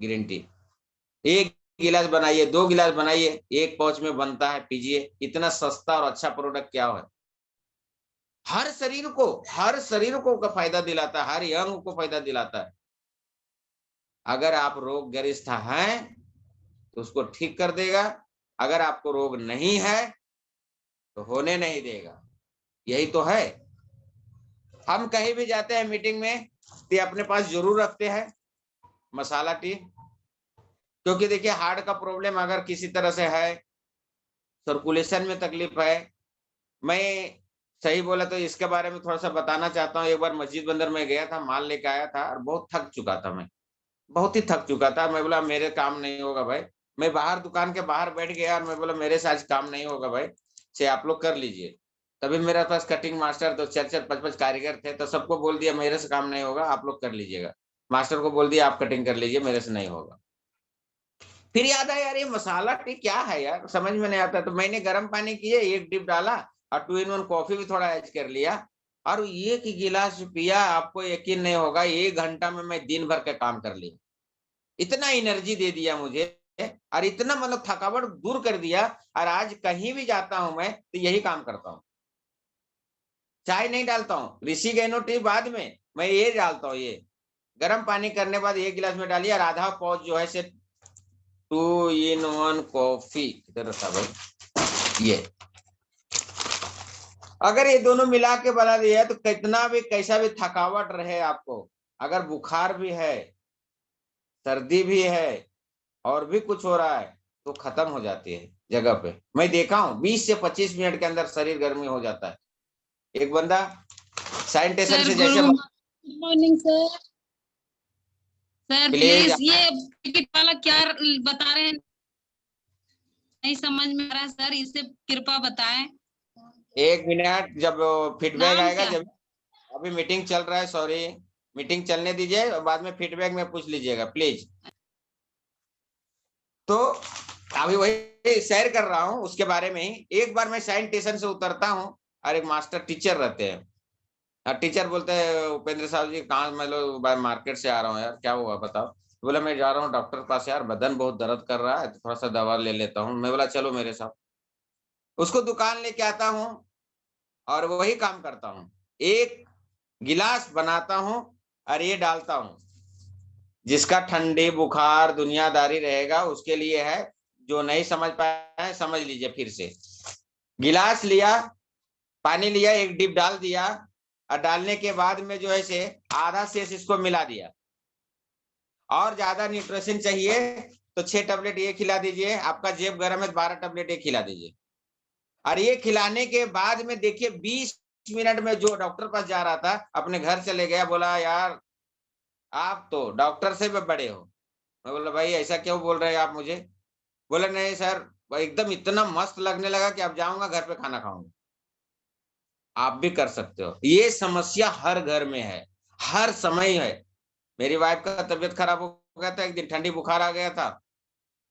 Speaker 2: ग्रीन टी। 1 गिलास बनाइए, 2 गिलास बनाइए, 1 पाउच में बनता है, पीजिए। इतना सस्ता और अच्छा प्रोडक्ट क्या है। हर शरीर को का फायदा दिलाता है, हर अंग को फायदा दिलाता है। अगर आप रोग ग्रस्त हैं तो उसको ठीक कर देगा, अगर आपको रोग नहीं है तो होने नहीं देगा। यही तो है। हम कहीं भी जाते हैं मीटिंग में तो अपने पास जरूर रखते हैं मसाला टी, क्योंकि देखिए हार्ट का प्रॉब्लम अगर किसी तरह से है, सर्कुलेशन में तकलीफ है। मैं सही बोला तो इसके बारे में थोड़ा सा बताना चाहता हूँ। एक बार मस्जिद बंदर में गया था, माल लेके आया था और बहुत थक चुका था मैं, बहुत ही थक चुका था। मैं बोला मेरे काम नहीं होगा भाई, मैं बाहर दुकान के बाहर बैठ गया और मैं बोला मेरे से आज काम नहीं होगा भाई, से आप लोग कर लीजिए। तभी मेरे पास कटिंग मास्टर तो 4-4 5-5 कारीगर थे, तो सबको बोल दिया मेरे से काम नहीं होगा, आप लोग कर लीजिएगा। मास्टर को बोल दिया आप कटिंग कर लीजिए, मेरे से नहीं होगा। फिर याद आया यार ये मसाला टी क्या है यार, समझ में नहीं आता। तो मैंने गर्म पानी किए, 1 डिप डाला और 2 in 1 कॉफी भी थोड़ा ऐड कर लिया और 1 गिलास पिया। आपको यकीन नहीं होगा, 1 घंटा में मैं दिन भर का काम कर लिया। इतना एनर्जी दे दिया मुझे और इतना मतलब थकावट दूर कर दिया। और आज कहीं भी जाता हूं मैं तो यही काम करता हूँ। चाय नहीं डालता हूँ, ऋषि गैनो टी बाद में, मैं ये डालता हूँ। ये गर्म पानी करने के बाद 1 गिलास में डालिए और आधा पाउच जो है से 2 in 1 कॉफी इधर था भाई। ये अगर ये दोनों मिला के बना दिया तो कितना भी कैसा भी थकावट रहे आपको, अगर बुखार भी है, सर्दी भी है और भी कुछ हो रहा है, तो खत्म हो जाती है जगह पे। मैं देखा हूँ 20 से 25 मिनट के अंदर शरीर गर्मी हो जाता है। एक बंदा सैनिटेशन
Speaker 3: सर
Speaker 2: से
Speaker 3: गुड
Speaker 2: जैसे
Speaker 3: morning sir. Sir
Speaker 2: please
Speaker 3: please ये टिकट वाला क्या बता रहे हैं, नहीं समझ में आ रहा है सर, इसे कृपया बताएं।
Speaker 2: 1 मिनट, जब फीडबैक
Speaker 3: नाम
Speaker 2: आएगा,
Speaker 3: क्या?
Speaker 2: जब अभी मीटिंग चल रहा है, सॉरी मीटिंग चलने दीजिए, बाद में फीडबैक में पूछ लीजिएगा प्लीज। तो अभी वही शेयर कर रहा हूँ उसके बारे में ही। एक बार मैं साइन स्टेशन से उतरता हूँ और एक मास्टर टीचर रहते हैं, और टीचर बोलते हैं उपेंद्र साहब जी कहाँ, मैं लोग मार्केट से आ रहा हूँ यार, क्या हुआ बताओ। बोला मैं जा रहा हूँ डॉक्टर के पास यार, बदन बहुत दर्द कर रहा है, तो थोड़ा सा दवा ले लेता हूँ। मैं बोला चलो मेरे साथ, उसको दुकान लेके आता हूँ और वही काम करता हूँ। एक गिलास बनाता हूँ और ये डालता हूँ। जिसका ठंडी बुखार दुनियादारी रहेगा उसके लिए है, जो नहीं समझ पाए समझ लीजिए फिर से। गिलास लिया, पानी लिया, एक डिप डाल दिया, और डालने के बाद में जो है से आधा शेष इसको मिला दिया। और ज्यादा न्यूट्रिशन चाहिए तो 6 टैबलेट ये खिला दीजिए, आपका जेब गर्म है 12 टैबलेट ये खिला दीजिए। और ये खिलाने के बाद में देखिए 20 मिनट में जो डॉक्टर पास जा रहा था अपने घर चले गया, बोला यार आप तो डॉक्टर से भी बड़े हो। मैं बोला भाई ऐसा क्यों बोल रहे हैं आप मुझे। बोला नहीं सर, एकदम इतना मस्त लगने लगा कि अब जाऊंगा घर पे खाना खाऊंगा। आप भी कर सकते हो, ये समस्या हर घर में है, हर समय है। मेरी वाइफ का तबीयत खराब हो गया था, एक दिन ठंडी बुखार आ गया था,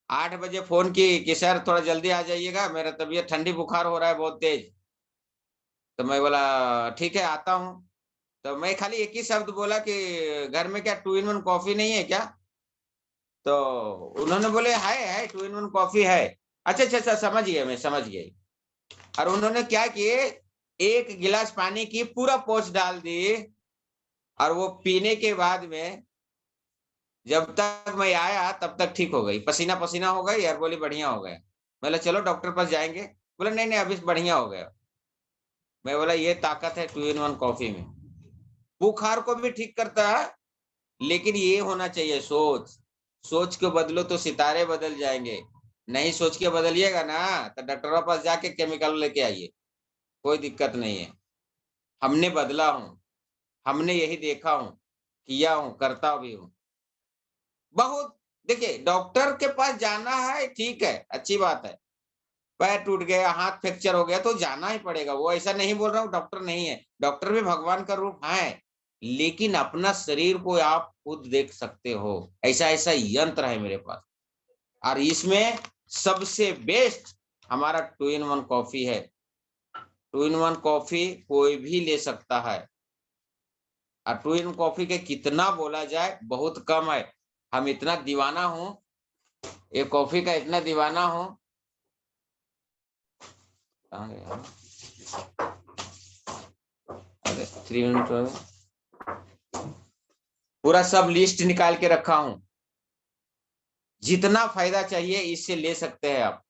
Speaker 2: 8 बजे फोन की कि सर थोड़ा जल्दी आ जाइएगा, मेरा तबीयत ठंडी बुखार हो रहा है बहुत तेज। तो मैं बोला ठीक है आता हूँ। तो मैं खाली एक ही शब्द बोला कि घर में क्या 2 in 1 कॉफी नहीं है क्या। तो उन्होंने बोले है 2 in 1 कॉफी है। अच्छा अच्छा अच्छा, समझ गया, मैं समझ गई। और उन्होंने क्या किए, एक गिलास पानी की पूरा पोंछ डाल दी, और वो पीने के बाद में जब तक मैं आया तब तक ठीक हो गई, पसीना पसीना हो गई यार, बोली बढ़िया हो गया। बोला चलो डॉक्टर पास जाएंगे। बोला नहीं नहीं अभी बढ़िया हो गया। मैं बोला ये ताकत है 2 in 1 कॉफी में। बुखार को भी ठीक करता है, लेकिन ये होना चाहिए सोच। सोच को बदलो तो सितारे बदल जाएंगे। नहीं सोच के बदलिएगा ना तो डॉक्टरों पास जाके केमिकल लेके आइए, कोई दिक्कत नहीं है। हमने बदला हूं, हमने यही देखा हूं, किया हूं, करता भी हूं बहुत। देखिए डॉक्टर के पास जाना है ठीक है, अच्छी बात है। पैर टूट गया, हाथ फ्रैक्चर हो गया तो जाना ही पड़ेगा, वो ऐसा नहीं बोल रहा हूँ डॉक्टर नहीं है, डॉक्टर भी भगवान का रूप है। लेकिन अपना शरीर को आप खुद देख सकते हो, ऐसा ऐसा यंत्र है मेरे पास। और इसमें सबसे बेस्ट हमारा 2 in 1 कॉफी है। 2 in 1 कॉफी कोई भी ले सकता है, और 2 in 1 कॉफी के कितना बोला जाए बहुत कम है। हम इतना दीवाना हूं, ये कॉफी का इतना दीवाना हूं। कहाँ गया? अरे 3 पूरा सब लिस्ट निकाल के रखा हूं, जितना फायदा चाहिए इससे ले सकते हैं आप।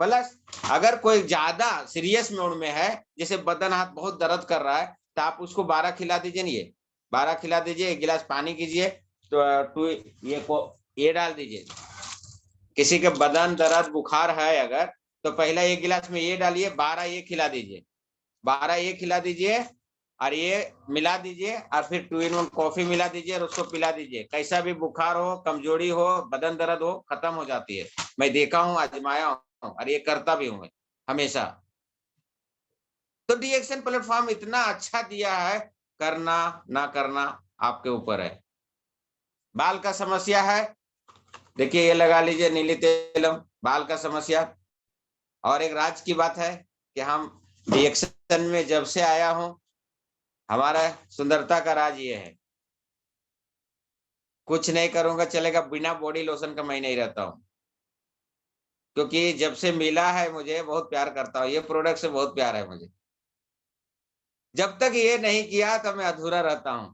Speaker 2: प्लस अगर कोई ज्यादा सीरियस मोड में है, जैसे बदन हाथ बहुत दर्द कर रहा है, तो आप उसको 12 खिला दीजिए। ये 12 खिला दीजिए, एक गिलास पानी कीजिए, तो ये डाल दीजिए। किसी के बदन दर्द बुखार है अगर, तो पहला एक गिलास में ये डालिए, 12 ये खिला दीजिए, 12 ये खिला दीजिए, और ये मिला दीजिए, और फिर 2 in 1 कॉफी मिला दीजिए और उसको पिला दीजिए। कैसा भी बुखार हो, कमजोरी हो, बदन दर्द हो, खत्म हो जाती है। मैं देखा हूँ, आजमाया हूँ, और ये करता भी हूँ मैं हमेशा। तो डीएक्शन प्लेटफॉर्म इतना अच्छा दिया है, करना ना करना आपके ऊपर है। बाल का समस्या है, देखिए ये लगा लीजिए नीली तेलम, बाल का समस्या। और एक राज की बात है कि हम डीएक्शन में जब से आया हूं, हमारा सुंदरता का राज ये है, कुछ नहीं करूंगा चलेगा, बिना बॉडी लोशन का मैं नहीं रहता हूं। क्योंकि जब से मिला है मुझे, बहुत प्यार करता हूं, ये प्रोडक्ट से बहुत प्यार है मुझे। जब तक ये नहीं किया तब मैं अधूरा रहता हूं।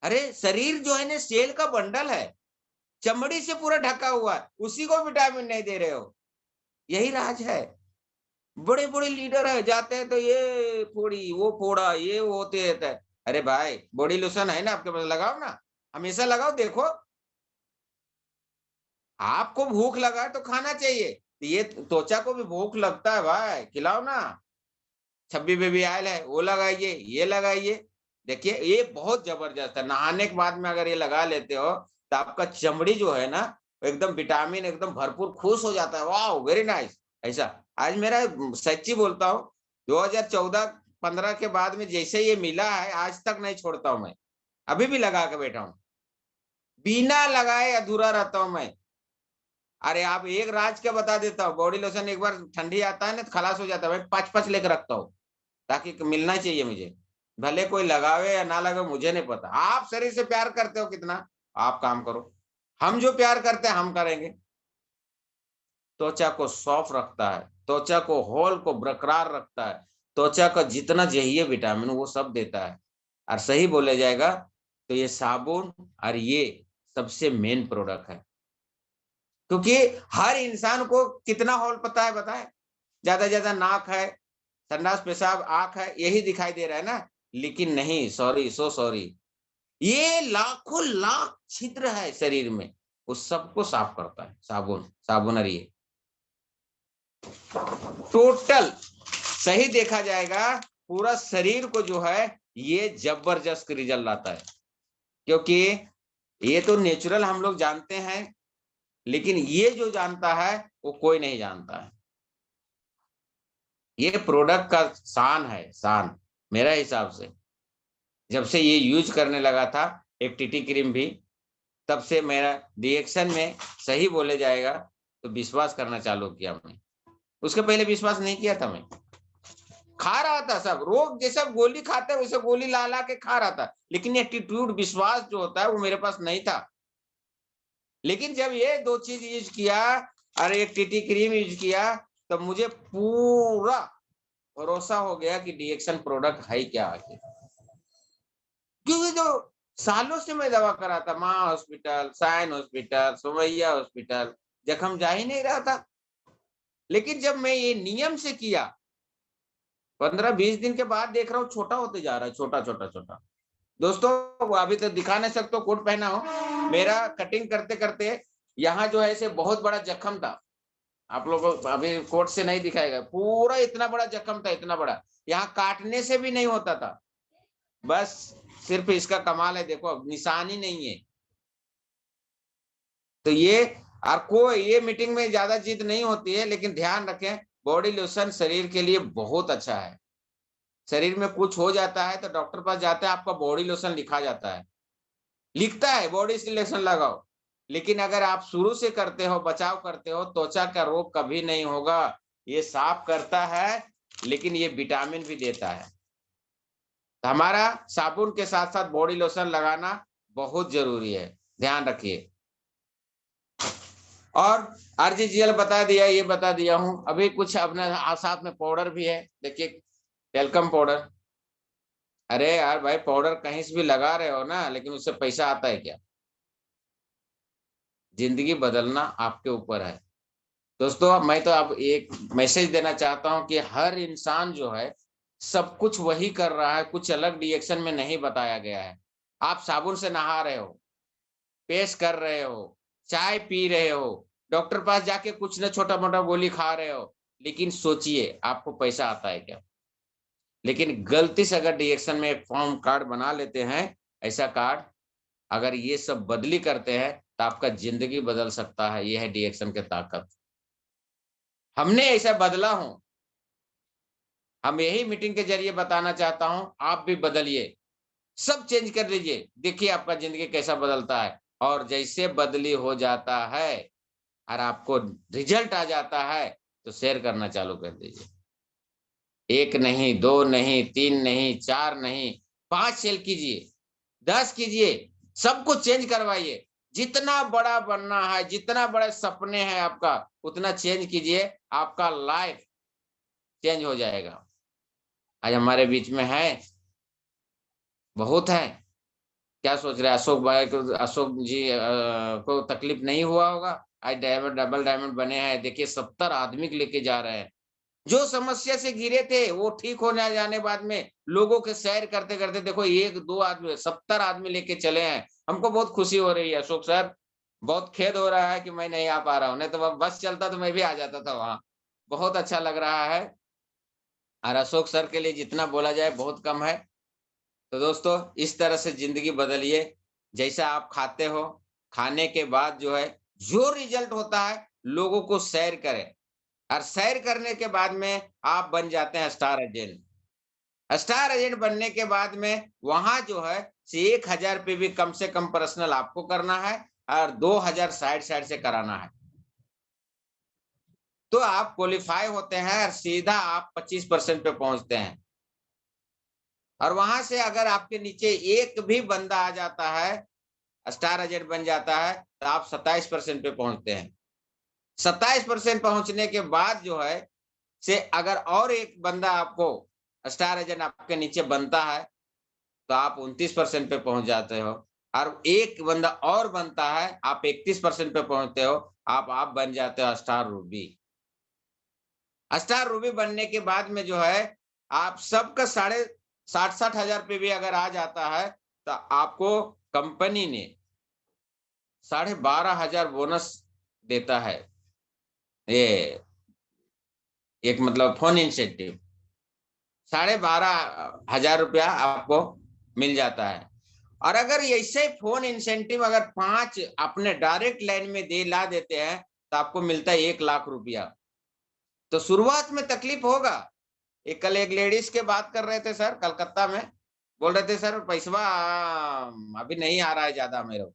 Speaker 2: अरे शरीर जो है ना सेल का बंडल है, चमड़ी से पूरा ढका हुआ है, उसी को विटामिन नहीं दे रहे हो, यही राज है। बड़े बड़े लीडर है, जाते हैं तो ये फोड़ी वो फोड़ा, ये वो होते रहता है। अरे भाई बॉडी लोशन है ना आपके पास, लगाओ ना, हमेशा लगाओ, देखो आपको भूख लगा है तो खाना चाहिए, तो ये त्वचा को भी भूख लगता है भाई, खिलाओ ना। छब्बी बेबी ऑयल है वो लगाइए, ये लगाइए। देखिए ये बहुत जबरदस्त है, नहाने के बाद में अगर ये लगा लेते हो तो आपका चमड़ी जो है ना एकदम विटामिन एकदम भरपूर, खुश हो जाता है, वाह वेरी नाइस। ऐसा आज मेरा सच्ची बोलता हूँ, 2014-15 के बाद में जैसे ये मिला है आज तक नहीं छोड़ता हूं मैं, अभी भी लगा के बैठा हूं, बिना लगाए अधूरा रहता हूं मैं। अरे आप एक राज क्या बता देता हूँ, बॉडी लोशन एक बार ठंडी आता है ना तो खलास हो जाता है, मैं 5-5 लेकर रखता हूँ, ताकि मिलना चाहिए मुझे, भले कोई लगावे या ना लगावे मुझे नहीं पता। आप शरीर से प्यार करते हो कितना, आप काम करो, हम जो प्यार करते हैं हम करेंगे। त्वचा को सॉफ्ट रखता है, त्वचा को होल को बरकरार रखता है, त्वचा का जितना चाहिए विटामिन वो सब देता है। और सही बोले जाएगा तो ये साबुन और ये सबसे मेन प्रोडक्ट है, क्योंकि हर इंसान को कितना होल पता है बताए, ज्यादा नाक है, संडास पेशाब आंख है, यही दिखाई दे रहा है ना, लेकिन नहीं, सॉरी सो सॉरी, ये लाखों लाख छिद्र है शरीर में, उस सबको साफ करता है साबुन, साबुन। ये टोटल सही देखा जाएगा पूरा शरीर को जो है ये जबरदस्त रिजल्ट लाता है, क्योंकि ये तो नेचुरल हम लोग जानते हैं, लेकिन ये जो जानता है वो कोई नहीं जानता है। ये प्रोडक्ट का शान है, शान मेरा हिसाब से। जब से ये यूज करने लगा था एक टीटी क्रीम भी, तब से मेरा रिएक्शन में सही बोले जाएगा तो विश्वास करना चालू किया मैं, उसके पहले विश्वास नहीं किया था। मैं खा रहा था सब रोग जैसा गोली खाते वैसे गोली ला ला के खा रहा था, लेकिन एटीट्यूड विश्वास जो होता है वो मेरे पास नहीं था। लेकिन जब ये दो चीज यूज किया और एक टीटी क्रीम यूज किया तो मुझे पूरा भरोसा हो गया कि डीएक्शन प्रोडक्ट है क्या आखिर, क्योंकि जो सालों से मैं दवा करा था, माँ hospital, Sion hospital, Somaiya hospital, जख्म जा ही नहीं रहा था। लेकिन जब मैं ये नियम से किया 15-20 दिन के बाद देख रहा हूँ छोटा होते जा रहा है, छोटा छोटा छोटा। दोस्तों अभी तो दिखा नहीं सकते, कोट पहना हो, मेरा कटिंग करते करते यहाँ जो है से बहुत बड़ा जख्म था, आप लोगों को अभी कोट से नहीं दिखाएगा, पूरा इतना बड़ा जख्म था, इतना बड़ा, यहाँ काटने से भी नहीं होता था, बस सिर्फ इसका कमाल है देखो अब निशान ही नहीं है। तो ये आपको ये मीटिंग में ज्यादा जिद नहीं होती है, लेकिन ध्यान रखें बॉडी लोशन शरीर के लिए बहुत अच्छा है। शरीर में कुछ हो जाता है तो डॉक्टर पास जाते हैं, आपका बॉडी लोशन लिखा जाता है, लिखता है बॉडी लोशन लगाओ, लेकिन अगर आप शुरू से करते हो, बचाव करते हो, त्वचा का रोग कभी नहीं होगा। ये साफ करता है लेकिन ये विटामिन भी देता है। तो हमारा साबुन के साथ साथ बॉडी लोशन लगाना बहुत जरूरी है, ध्यान रखिए। और आरजीजीएल बता दिया, ये बता दिया हूं, अभी कुछ अपने साथ में पाउडर भी है, देखिए टेल्कम पाउडर। अरे यार भाई पाउडर कहीं से भी लगा रहे हो ना, लेकिन उससे पैसा आता है क्या? जिंदगी बदलना आपके ऊपर है। दोस्तों मैं तो अब एक मैसेज देना चाहता हूं कि हर इंसान जो है सब कुछ वही कर रहा है, कुछ अलग रिएक्शन में नहीं बताया गया है। आप साबुन से नहा रहे हो, पेस्ट कर रहे हो, चाय पी रहे हो, डॉक्टर पास जाके कुछ न छोटा मोटा गोली खा रहे हो, लेकिन सोचिए आपको पैसा आता है क्या? लेकिन गलती से अगर रिएक्शन में एक फॉर्म कार्ड बना लेते हैं, ऐसा कार्ड अगर ये सब बदली करते हैं तो आपका जिंदगी बदल सकता है। ये है रिएक्शन की ताकत। हमने ऐसा बदला हूं, हम यही मीटिंग के जरिए बताना चाहता हूं, आप भी बदलिए, सब चेंज कर लीजिए, देखिए आपका जिंदगी कैसा बदलता है। और जैसे बदली हो जाता है और आपको रिजल्ट आ जाता है तो शेयर करना चालू कर दीजिए। 1 नहीं, 2 नहीं, 3 नहीं, 4 नहीं, 5 सेल कीजिए, 10 कीजिए, सबको चेंज करवाइए। जितना बड़ा बनना है, जितना बड़े सपने हैं आपका, उतना चेंज कीजिए, आपका लाइफ चेंज हो जाएगा। आज हमारे बीच में है, बहुत है, क्या सोच रहे हैं अशोक भाई को, अशोक जी को तकलीफ नहीं हुआ होगा? आज डबल डायमंड बने हैं, देखिए 70 आदमी लेके जा रहे हैं। जो समस्या से घिरे थे वो ठीक होने जाने बाद में लोगों के सैर करते करते देखो 1-2 आदमी 70 आदमी लेके चले हैं। हमको बहुत खुशी हो रही है अशोक सर, बहुत खेद हो रहा है कि मैं नहीं आ पा रहा हूँ, नहीं तो बस चलता तो मैं भी आ जाता था वहाँ। बहुत अच्छा लग रहा है और अशोक सर के लिए जितना बोला जाए बहुत कम है। तो दोस्तों इस तरह से ज़िंदगी बदलिए, जैसा आप खाते हो, खाने के बाद जो है, जो रिज़ल्ट होता है लोगों को शेयर करें और शेयर करने के बाद में आप बन जाते हैं स्टार एजेंट। स्टार एजेंट बनने के बाद में वहाँ जो है 1000 पे भी कम से कम पर्सनल आपको करना है और 2000 साइड से कराना है। तो आप क्वालीफाई होते हैं और सीधा आप 25% पे पहुँचते हैं। और वहाँ से अगर आपके नीचे एक भी बंदा आ जाता है, स्टार एजेंट बन जाता है, तो आप 27% पे पहुँचते हैं। 27% पहुँचने के बाद जो है से अगर और एक बंदा आपको स्टार एजेंट आपके नीचे बनता है, तो आप 29% पे पहुँच जाते हो और एक बंदा और बनता है, आप 31% पे पहुँचते हो, आप बन जाते हो स्टार रूबी। स्टार रूबी बनने के बाद में जो है, आप सबका 60,000 हज़ार पे भी अगर आ जाता है, तो आपको कंपनी ने 12,500 बोनस देता है। ये एक मतलब फ़ोन इंसेंटिव 12,500 रुपया आपको मिल जाता है। और अगर ऐसे फ़ोन इंसेंटिव अगर 5 अपने डायरेक्ट लाइन में ला देते हैं, तो आपको मिलता है 1 लाख रुपया। तो शुरुआत में तकलीफ होगा। कल एक लेडीज़ के बात कर रहे थे सर कलकत्ता में, बोल रहे थे सर पैसवा अभी नहीं आ रहा है ज़्यादा मेरे को।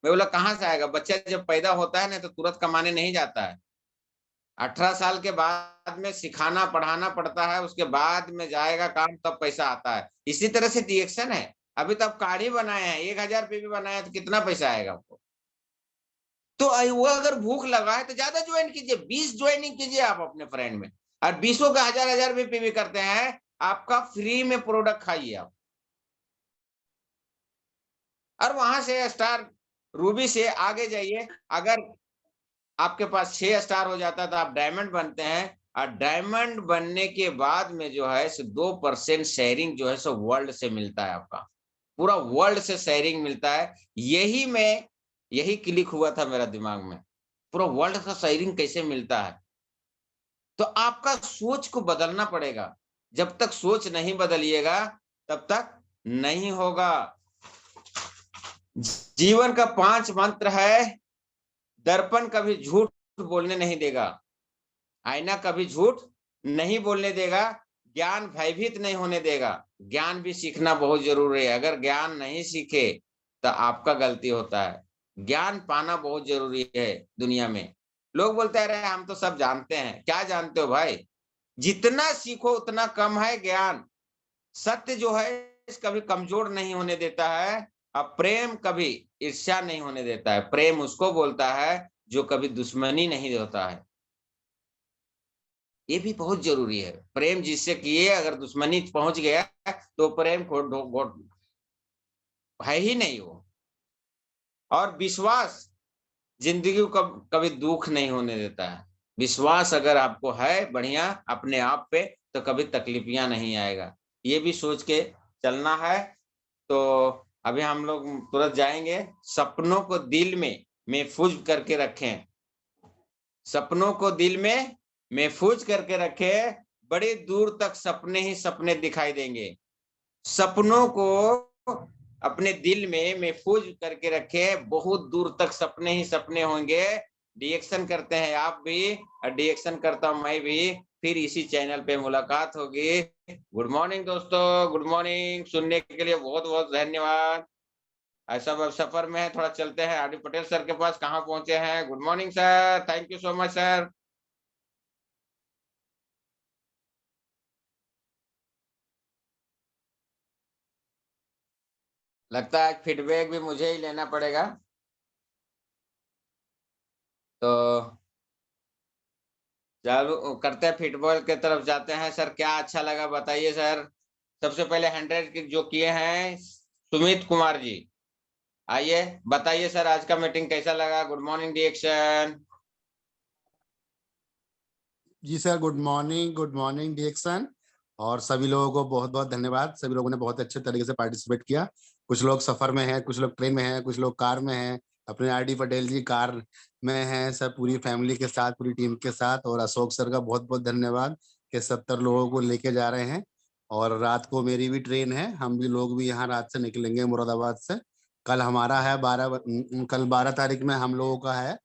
Speaker 2: मैं बोला कहाँ से आएगा? बच्चा जब पैदा होता है ना तो तुरंत कमाने नहीं जाता है। 18 साल के बाद में सिखाना पढ़ाना पड़ता है, उसके बाद में जाएगा काम तब पैसा आता है। इसी तरह से डिएक्शन है। अभी तो आप कार्ड ही बनाए हैं, 1000 पे भी बनाए हैं तो कितना पैसा आएगा आपको? तो वो अगर भूख लगा है तो ज़्यादा जॉइन कीजिए, 20 जॉइनिंग कीजिए आप अपने फ्रेंड में और 20 का 1000 रुपए पे भी करते हैं, आपका फ्री में प्रोडक्ट खाइए आप। और वहां से स्टार रूबी से आगे जाइए, अगर आपके पास 6 स्टार हो जाता है तो आप डायमंड बनते हैं और डायमंड बनने के बाद में जो है सो 2% शेयरिंग जो है सो वर्ल्ड से मिलता है आपका। पूरा वर्ल्ड से शेयरिंग मिलता है। यही क्लिक हुआ था मेरा दिमाग में। पूरा वर्ल्ड का शेयरिंग कैसे मिलता है? तो आपका सोच को बदलना पड़ेगा। जब तक सोच नहीं बदलिएगा तब तक नहीं होगा। जीवन का 5 मंत्र है, दर्पण कभी झूठ बोलने नहीं देगा, आईना कभी झूठ नहीं बोलने देगा, ज्ञान भयभीत नहीं होने देगा। ज्ञान भी सीखना बहुत जरूरी है। अगर ज्ञान नहीं सीखे तो आपका गलती होता है। ज्ञान पाना बहुत जरूरी है दुनिया में। लोग बोलते हैं अरे हम तो सब जानते हैं। क्या जानते हो भाई? जितना सीखो उतना कम है ज्ञान। सत्य जो है कभी कमजोर नहीं होने देता है और प्रेम कभी ईर्ष्या नहीं होने देता है। प्रेम उसको बोलता है जो कभी दुश्मनी नहीं होता है। ये भी बहुत जरूरी है। प्रेम जिससे किए अगर दुश्मनी पहुंच गया तो प्रेम को है ही नहीं वो। और विश्वास जिंदगी को कभी दुख नहीं होने देता है। विश्वास अगर आपको है बढ़िया अपने आप पे तो कभी तकलीफियां नहीं आएगा। ये भी सोच के चलना है। तो अभी हम लोग तुरंत जाएंगे। सपनों को दिल में महफूज करके रखें। सपनों को दिल में महफूज करके रखें। बड़े दूर तक सपने ही सपने दिखाई देंगे। सपनों को अपने दिल में महफूज करके रखे। बहुत दूर तक सपने ही सपने होंगे। डिएक्शन करते हैं आप भी और डिएक्शन करता हूं मैं भी। फिर इसी चैनल पे मुलाकात होगी। गुड मॉर्निंग दोस्तों, गुड मॉर्निंग। सुनने के लिए बहुत बहुत धन्यवाद। ऐसा अब सफर में है, थोड़ा चलते हैं आरडी पटेल सर के पास। कहाँ पहुंचे हैं? Good morning sir, thank you so much sir. लगता है फीडबैक भी मुझे ही लेना पड़ेगा। तो चलो करते हैं, फुटबॉल के तरफ जाते हैं। सर क्या अच्छा लगा बताइए सर। सबसे पहले 100 जो किए हैं सुमित कुमार जी, आइए बताइए सर आज का मीटिंग कैसा लगा। गुड मॉर्निंग डिएक्शन।
Speaker 4: जी सर, गुड मॉर्निंग डिएक्शन। और सभी लोगों को बहुत बहुत धन्यवाद। सभी लोगों ने बहुत अच्छे तरीके से पार्टिसिपेट किया। कुछ लोग सफर में हैं, कुछ लोग ट्रेन में हैं, कुछ लोग कार में हैं, अपने आरडी पटेल जी कार में हैं सब, पूरी फैमिली के साथ, पूरी टीम के साथ। और अशोक सर का बहुत बहुत धन्यवाद कि 70 लोगों को लेके जा रहे हैं। और रात को मेरी भी ट्रेन है, हम भी लोग भी यहाँ रात से निकलेंगे मुरादाबाद से। कल हमारा है कल 12 तारीख में हम लोगों का है,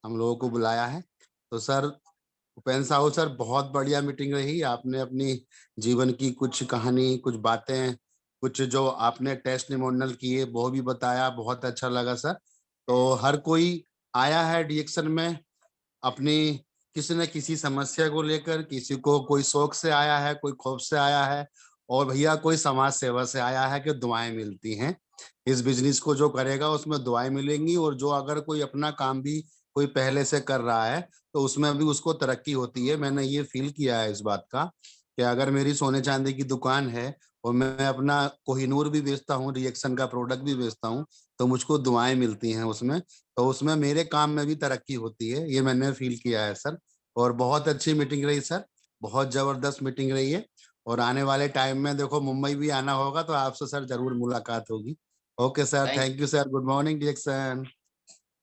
Speaker 4: हम लोगों को बुलाया है। तो सर, उपेंद्र साहू सर, बहुत बढ़िया मीटिंग रही। आपने अपनी जीवन की कुछ कहानी, कुछ बातें, कुछ जो आपने टेस्टिमोनियल किए वो भी बताया, बहुत अच्छा लगा सर। तो हर कोई आया है डीएक्शन में अपनी किसी न किसी समस्या को लेकर, किसी को कोई शौक से आया है, कोई खौफ से आया है, और भैया कोई समाज सेवा से आया है कि दुआएं मिलती हैं। इस बिजनेस को जो करेगा उसमें दुआएं मिलेंगी, और जो अगर कोई अपना काम भी कोई पहले से कर रहा है तो उसमें भी उसको तरक्की होती है। मैंने ये फील किया है इस बात का कि अगर मेरी सोने चांदी की दुकान है और मैं अपना कोहिनूर भी बेचता हूँ, रिएक्शन का प्रोडक्ट भी बेचता हूँ, तो मुझको दुआएं मिलती हैं उसमें, तो उसमें मेरे काम में भी तरक्की होती है। ये मैंने फील किया है सर। और बहुत अच्छी मीटिंग रही सर, बहुत जबरदस्त मीटिंग रही है। और आने वाले टाइम में देखो मुंबई भी आना होगा तो आपसे सर जरूर मुलाकात होगी। Okay sir, thank you sir, good morning direction.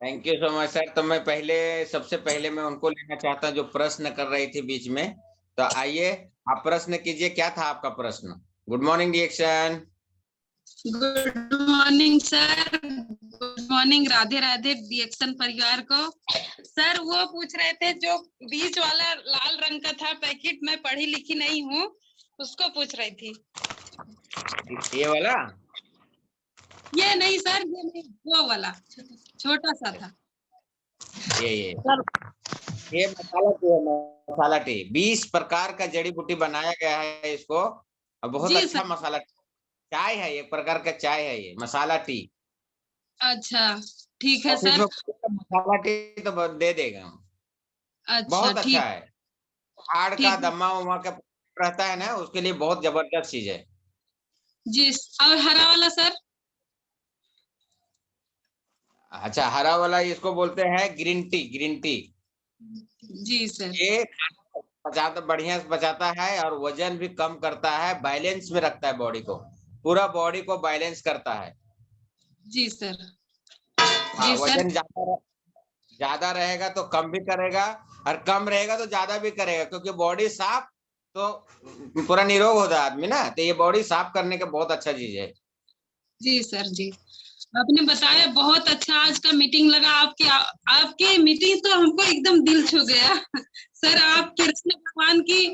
Speaker 2: Thank you so much sir. तो मैं सबसे पहले मैं उनको लेना चाहता हूँ जो प्रश्न कर रही थी बीच में। तो आइए, आप प्रश्न कीजिए, क्या था आपका प्रश्न? Good morning reaction.
Speaker 3: Good morning sir, good morning, Radhe Radhe reaction परिवार को। सर वो पूछ रहे थे जो बीच वाला लाल रंग का था पैकेट, मैं पढ़ी लिखी नहीं हूँ, उसको पूछ रही थी।
Speaker 2: ये वाला?
Speaker 3: ये नहीं सर, ये नहीं, वो वाला छोटा सा था।
Speaker 2: ये
Speaker 3: सर
Speaker 2: ये मसाला टी है, मसाला टी। 20 प्रकार का जड़ी बूटी बनाया गया है इसको, और बहुत
Speaker 3: जी
Speaker 2: अच्छा
Speaker 3: सर।
Speaker 2: मसाला चाय है, एक प्रकार का चाय है ये मसाला टी।
Speaker 3: अच्छा ठीक है
Speaker 2: ऑफिस
Speaker 3: सर।
Speaker 2: में मसाला टी तो दे देगा हम।
Speaker 3: अच्छा
Speaker 2: बहुत अच्छा
Speaker 3: ठीक,
Speaker 2: है। हाड़ का
Speaker 3: ठीक
Speaker 2: दमा उमा का रहता है ना, उसके लिए बहुत जबरदस्त चीज है।
Speaker 3: जी। और हरा वाला सर?
Speaker 2: अच्छा, हरा वाला इसको बोलते हैं ग्रीन टी, ग्रीन टी।
Speaker 3: जी सर।
Speaker 2: ये पचाता, बढ़िया से पचाता है और वजन भी कम करता है, बैलेंस में रखता है बॉडी को, पूरा बॉडी को बैलेंस करता है।
Speaker 3: जी सर।
Speaker 2: हाँ,
Speaker 3: जी सर।
Speaker 2: वजन ज्यादा रहेगा तो कम भी करेगा, और कम रहेगा तो ज्यादा भी करेगा, क्योंकि बॉडी साफ तो पूरा निरोग होता है आदमी ना, तो ये बॉडी साफ करने का बहुत अच्छा चीज है।
Speaker 3: जी सर। जी आपने बताया, बहुत अच्छा आज का मीटिंग लगा। आपकी मीटिंग तो हमको एकदम दिल छू गया। सर आप कृष्ण भगवान की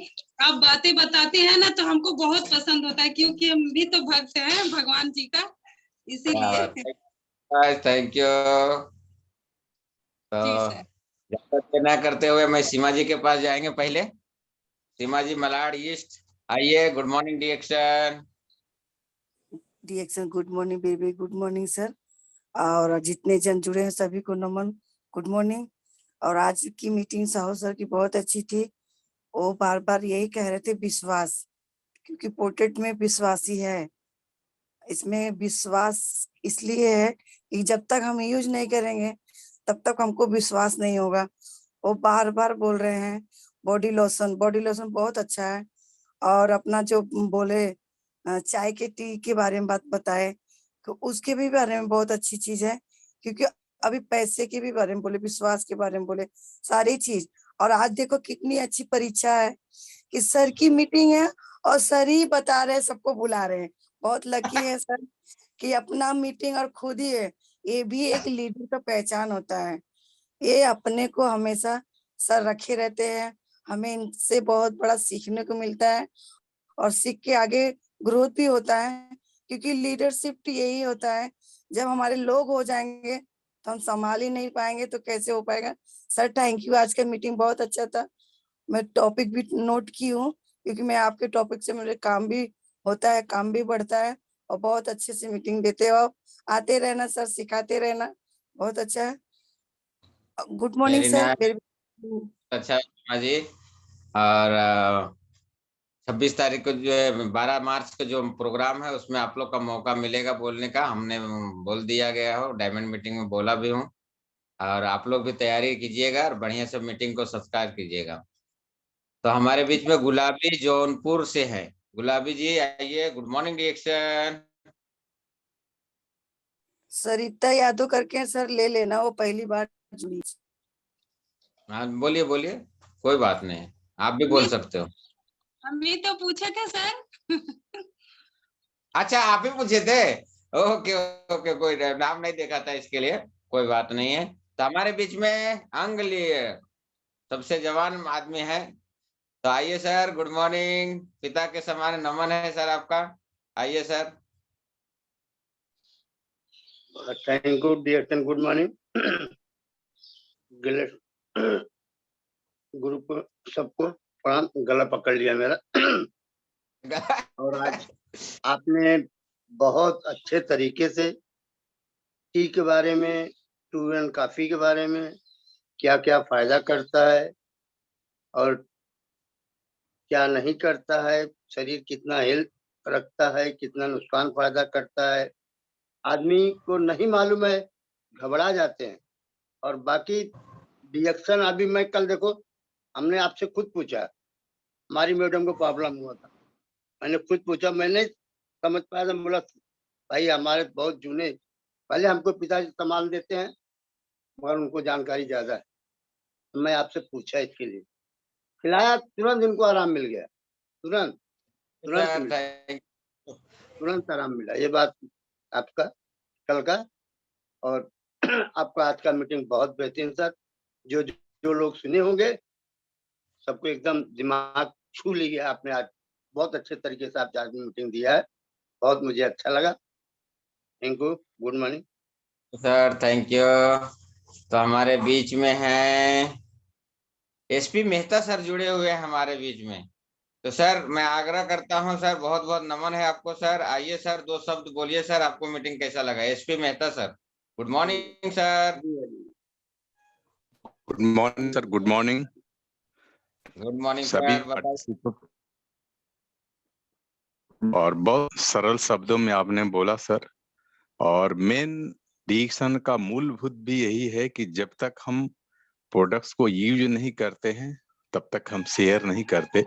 Speaker 3: आप बातें बताते हैं ना, तो हमको बहुत पसंद होता है, क्योंकि हम भी तो भक्त हैं भगवान जी का, इसीलिए।
Speaker 2: Thank you. तो
Speaker 3: जी सर।
Speaker 2: ज्यादा देर ना करते हुए मैं सीमा जी के पास जाएंगे पहले। सीमा जी, मलाड ईस्ट, आइए। गुड मॉर्निंग डिएक्शन।
Speaker 5: डिएक्शन good morning baby, good morning sir. और जितने जन जुड़े हैं सभी को नमन, गुड मॉर्निंग। और आज की मीटिंग साहू सर की बहुत अच्छी थी। वो बार बार यही कह रहे थे विश्वास, क्योंकि पोर्ट्रेट में विश्वासी है। इसमें विश्वास इसलिए है कि जब तक हम यूज नहीं करेंगे तब तक हमको विश्वास नहीं होगा। वो बार बार बोल रहे हैं बॉडी लोशन, बॉडी लोशन बहुत अच्छा है। और अपना जो बोले चाय के टी के बारे में बात बताए, तो उसके भी बारे में बहुत अच्छी चीज है। क्योंकि अभी पैसे के भी बारे में बोले, विश्वास के बारे में बोले, सारी चीज। और आज देखो कितनी अच्छी परीक्षा है कि सर की मीटिंग है और सर ही बता रहे हैं, सबको बुला रहे हैं। बहुत लकी है सर कि अपना मीटिंग और खुद ही है। ये भी एक लीडर का पहचान होता है। ये अपने को हमेशा सर रखे रहते हैं। हमें इनसे बहुत बड़ा सीखने को मिलता है, और सीख के आगे ग्रोथ भी होता है। क्योंकि लीडरशिप यही होता है, जब हमारे लोग हो जाएंगे तो हम संभाल ही नहीं पाएंगे, तो कैसे हो पाएगा। सर थैंक यू, आज का मीटिंग बहुत अच्छा था। मैं टॉपिक भी नोट की हूँ, क्योंकि मैं आपके टॉपिक से मेरे काम भी होता है, काम भी बढ़ता है। और बहुत अच्छे से मीटिंग देते हो आप। आते रहना सर, सिखाते रहना, बहुत अच्छा है। Good morning
Speaker 2: very
Speaker 5: sir.
Speaker 2: Nice, अच्छा सीमा जी। और 26 तारीख को जो है, 12 मार्च को जो प्रोग्राम है उसमें आप लोग का मौका मिलेगा बोलने का, हमने बोल दिया गया हो, डायमंड मीटिंग में बोला भी हूँ। और आप लोग भी तैयारी कीजिएगा और बढ़िया से मीटिंग को सब्सक्राइब कीजिएगा। तो हमारे बीच में गुलाबी जौनपुर से है। गुलाबी जी आइए, गुड मॉर्निंग रिएक्शन।
Speaker 5: सरिता यादव करके हैं सर, ले लेना, वो पहली बार जुड़ी।
Speaker 2: हाँ बोलिए बोलिए, कोई बात नहीं, आप भी बोल सकते हो।
Speaker 3: हम भी तो पूछे थे सर।
Speaker 2: अच्छा आप ही पूछे थे, ओके ओके, कोई नाम नहीं देखा था इसके लिए, कोई बात नहीं है। तो हमारे बीच में अंग लिए सबसे जवान आदमी है, तो आइए सर, गुड मॉर्निंग, पिता के समान नमन है सर आपका, आइए sir.
Speaker 6: Thank you dear son, good morning group सबको प्रणाम। गला पकड़ लिया मेरा। और आज आपने बहुत अच्छे तरीके से टी के बारे में, टू एंड कॉफी के बारे में, क्या क्या फायदा करता है और क्या नहीं करता है, शरीर कितना हेल्थ रखता है, कितना नुकसान फायदा करता है, आदमी को नहीं मालूम है, घबरा जाते हैं। और बाकी रिएक्शन अभी मैं कल देखो, हमने आपसे खुद पूछा, हमारी मैडम को प्रॉब्लम हुआ था, मैंने खुद पूछा, मैंने समझ पाया था, बोला भाई हमारे बहुत जूने, पहले हमको पिताजी सामान देते हैं मगर उनको जानकारी ज्यादा है, तो मैं आपसे पूछा इसके लिए, खिलाया, तुरंत उनको आराम मिल गया, तुरंत तुरंत आराम मिला। ये बात आपका कल का, और आपका आज का मीटिंग बहुत बेहतरीन सर। जो लोग सुने होंगे सबको एकदम दिमाग छू लिया आपने आज, बहुत अच्छे तरीके से आप आज मीटिंग दिया है, बहुत मुझे अच्छा लगा। Thank you, good morning
Speaker 2: sir, thank you. तो हमारे बीच में हैं एसपी मेहता सर, जुड़े हुए हैं हमारे बीच में। तो सर मैं आग्रह करता हूं सर, बहुत बहुत नमन है आपको सर, आइए सर, दो शब्द बोलिए सर, आपको मीटिंग कैसा लगा। SP Mehta sir, good morning sir.
Speaker 7: Good morning sir, good morning
Speaker 2: good morning
Speaker 7: सभी
Speaker 2: सर, बताइए।
Speaker 7: पार्टिसिपेंट। और बहुत सरल शब्दों में आपने बोला सर, और मेन डिसीजन का मूलभूत भी यही है कि जब तक हम प्रोडक्ट्स को यूज नहीं करते हैं तब तक हम शेयर नहीं करते।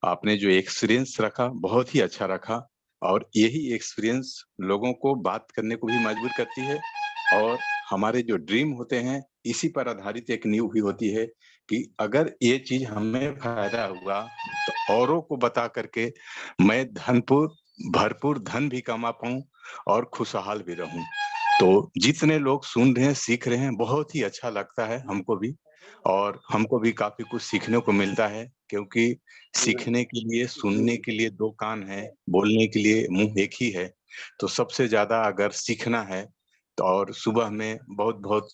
Speaker 7: आपने जो एक्सपीरियंस रखा बहुत ही अच्छा रखा, और यही एक्सपीरियंस लोगों को बात करने को भी मजबूर करती है, और हमारे जो ड्रीम होते हैं इसी पर आधारित एक नींव भी होती है कि अगर ये चीज हमें फायदा हुआ तो औरों को बता करके मैं भरपूर धन भी कमा पाऊं और खुशहाल भी रहूं। तो जितने लोग सुन रहे हैं, सीख रहे हैं, बहुत ही अच्छा लगता है हमको भी, और हमको भी काफी कुछ सीखने को मिलता है, क्योंकि सीखने के लिए, सुनने के लिए दो कान है, बोलने के लिए मुंह एक ही है। तो सबसे ज्यादा अगर सीखना है तो, और सुबह में बहुत बहुत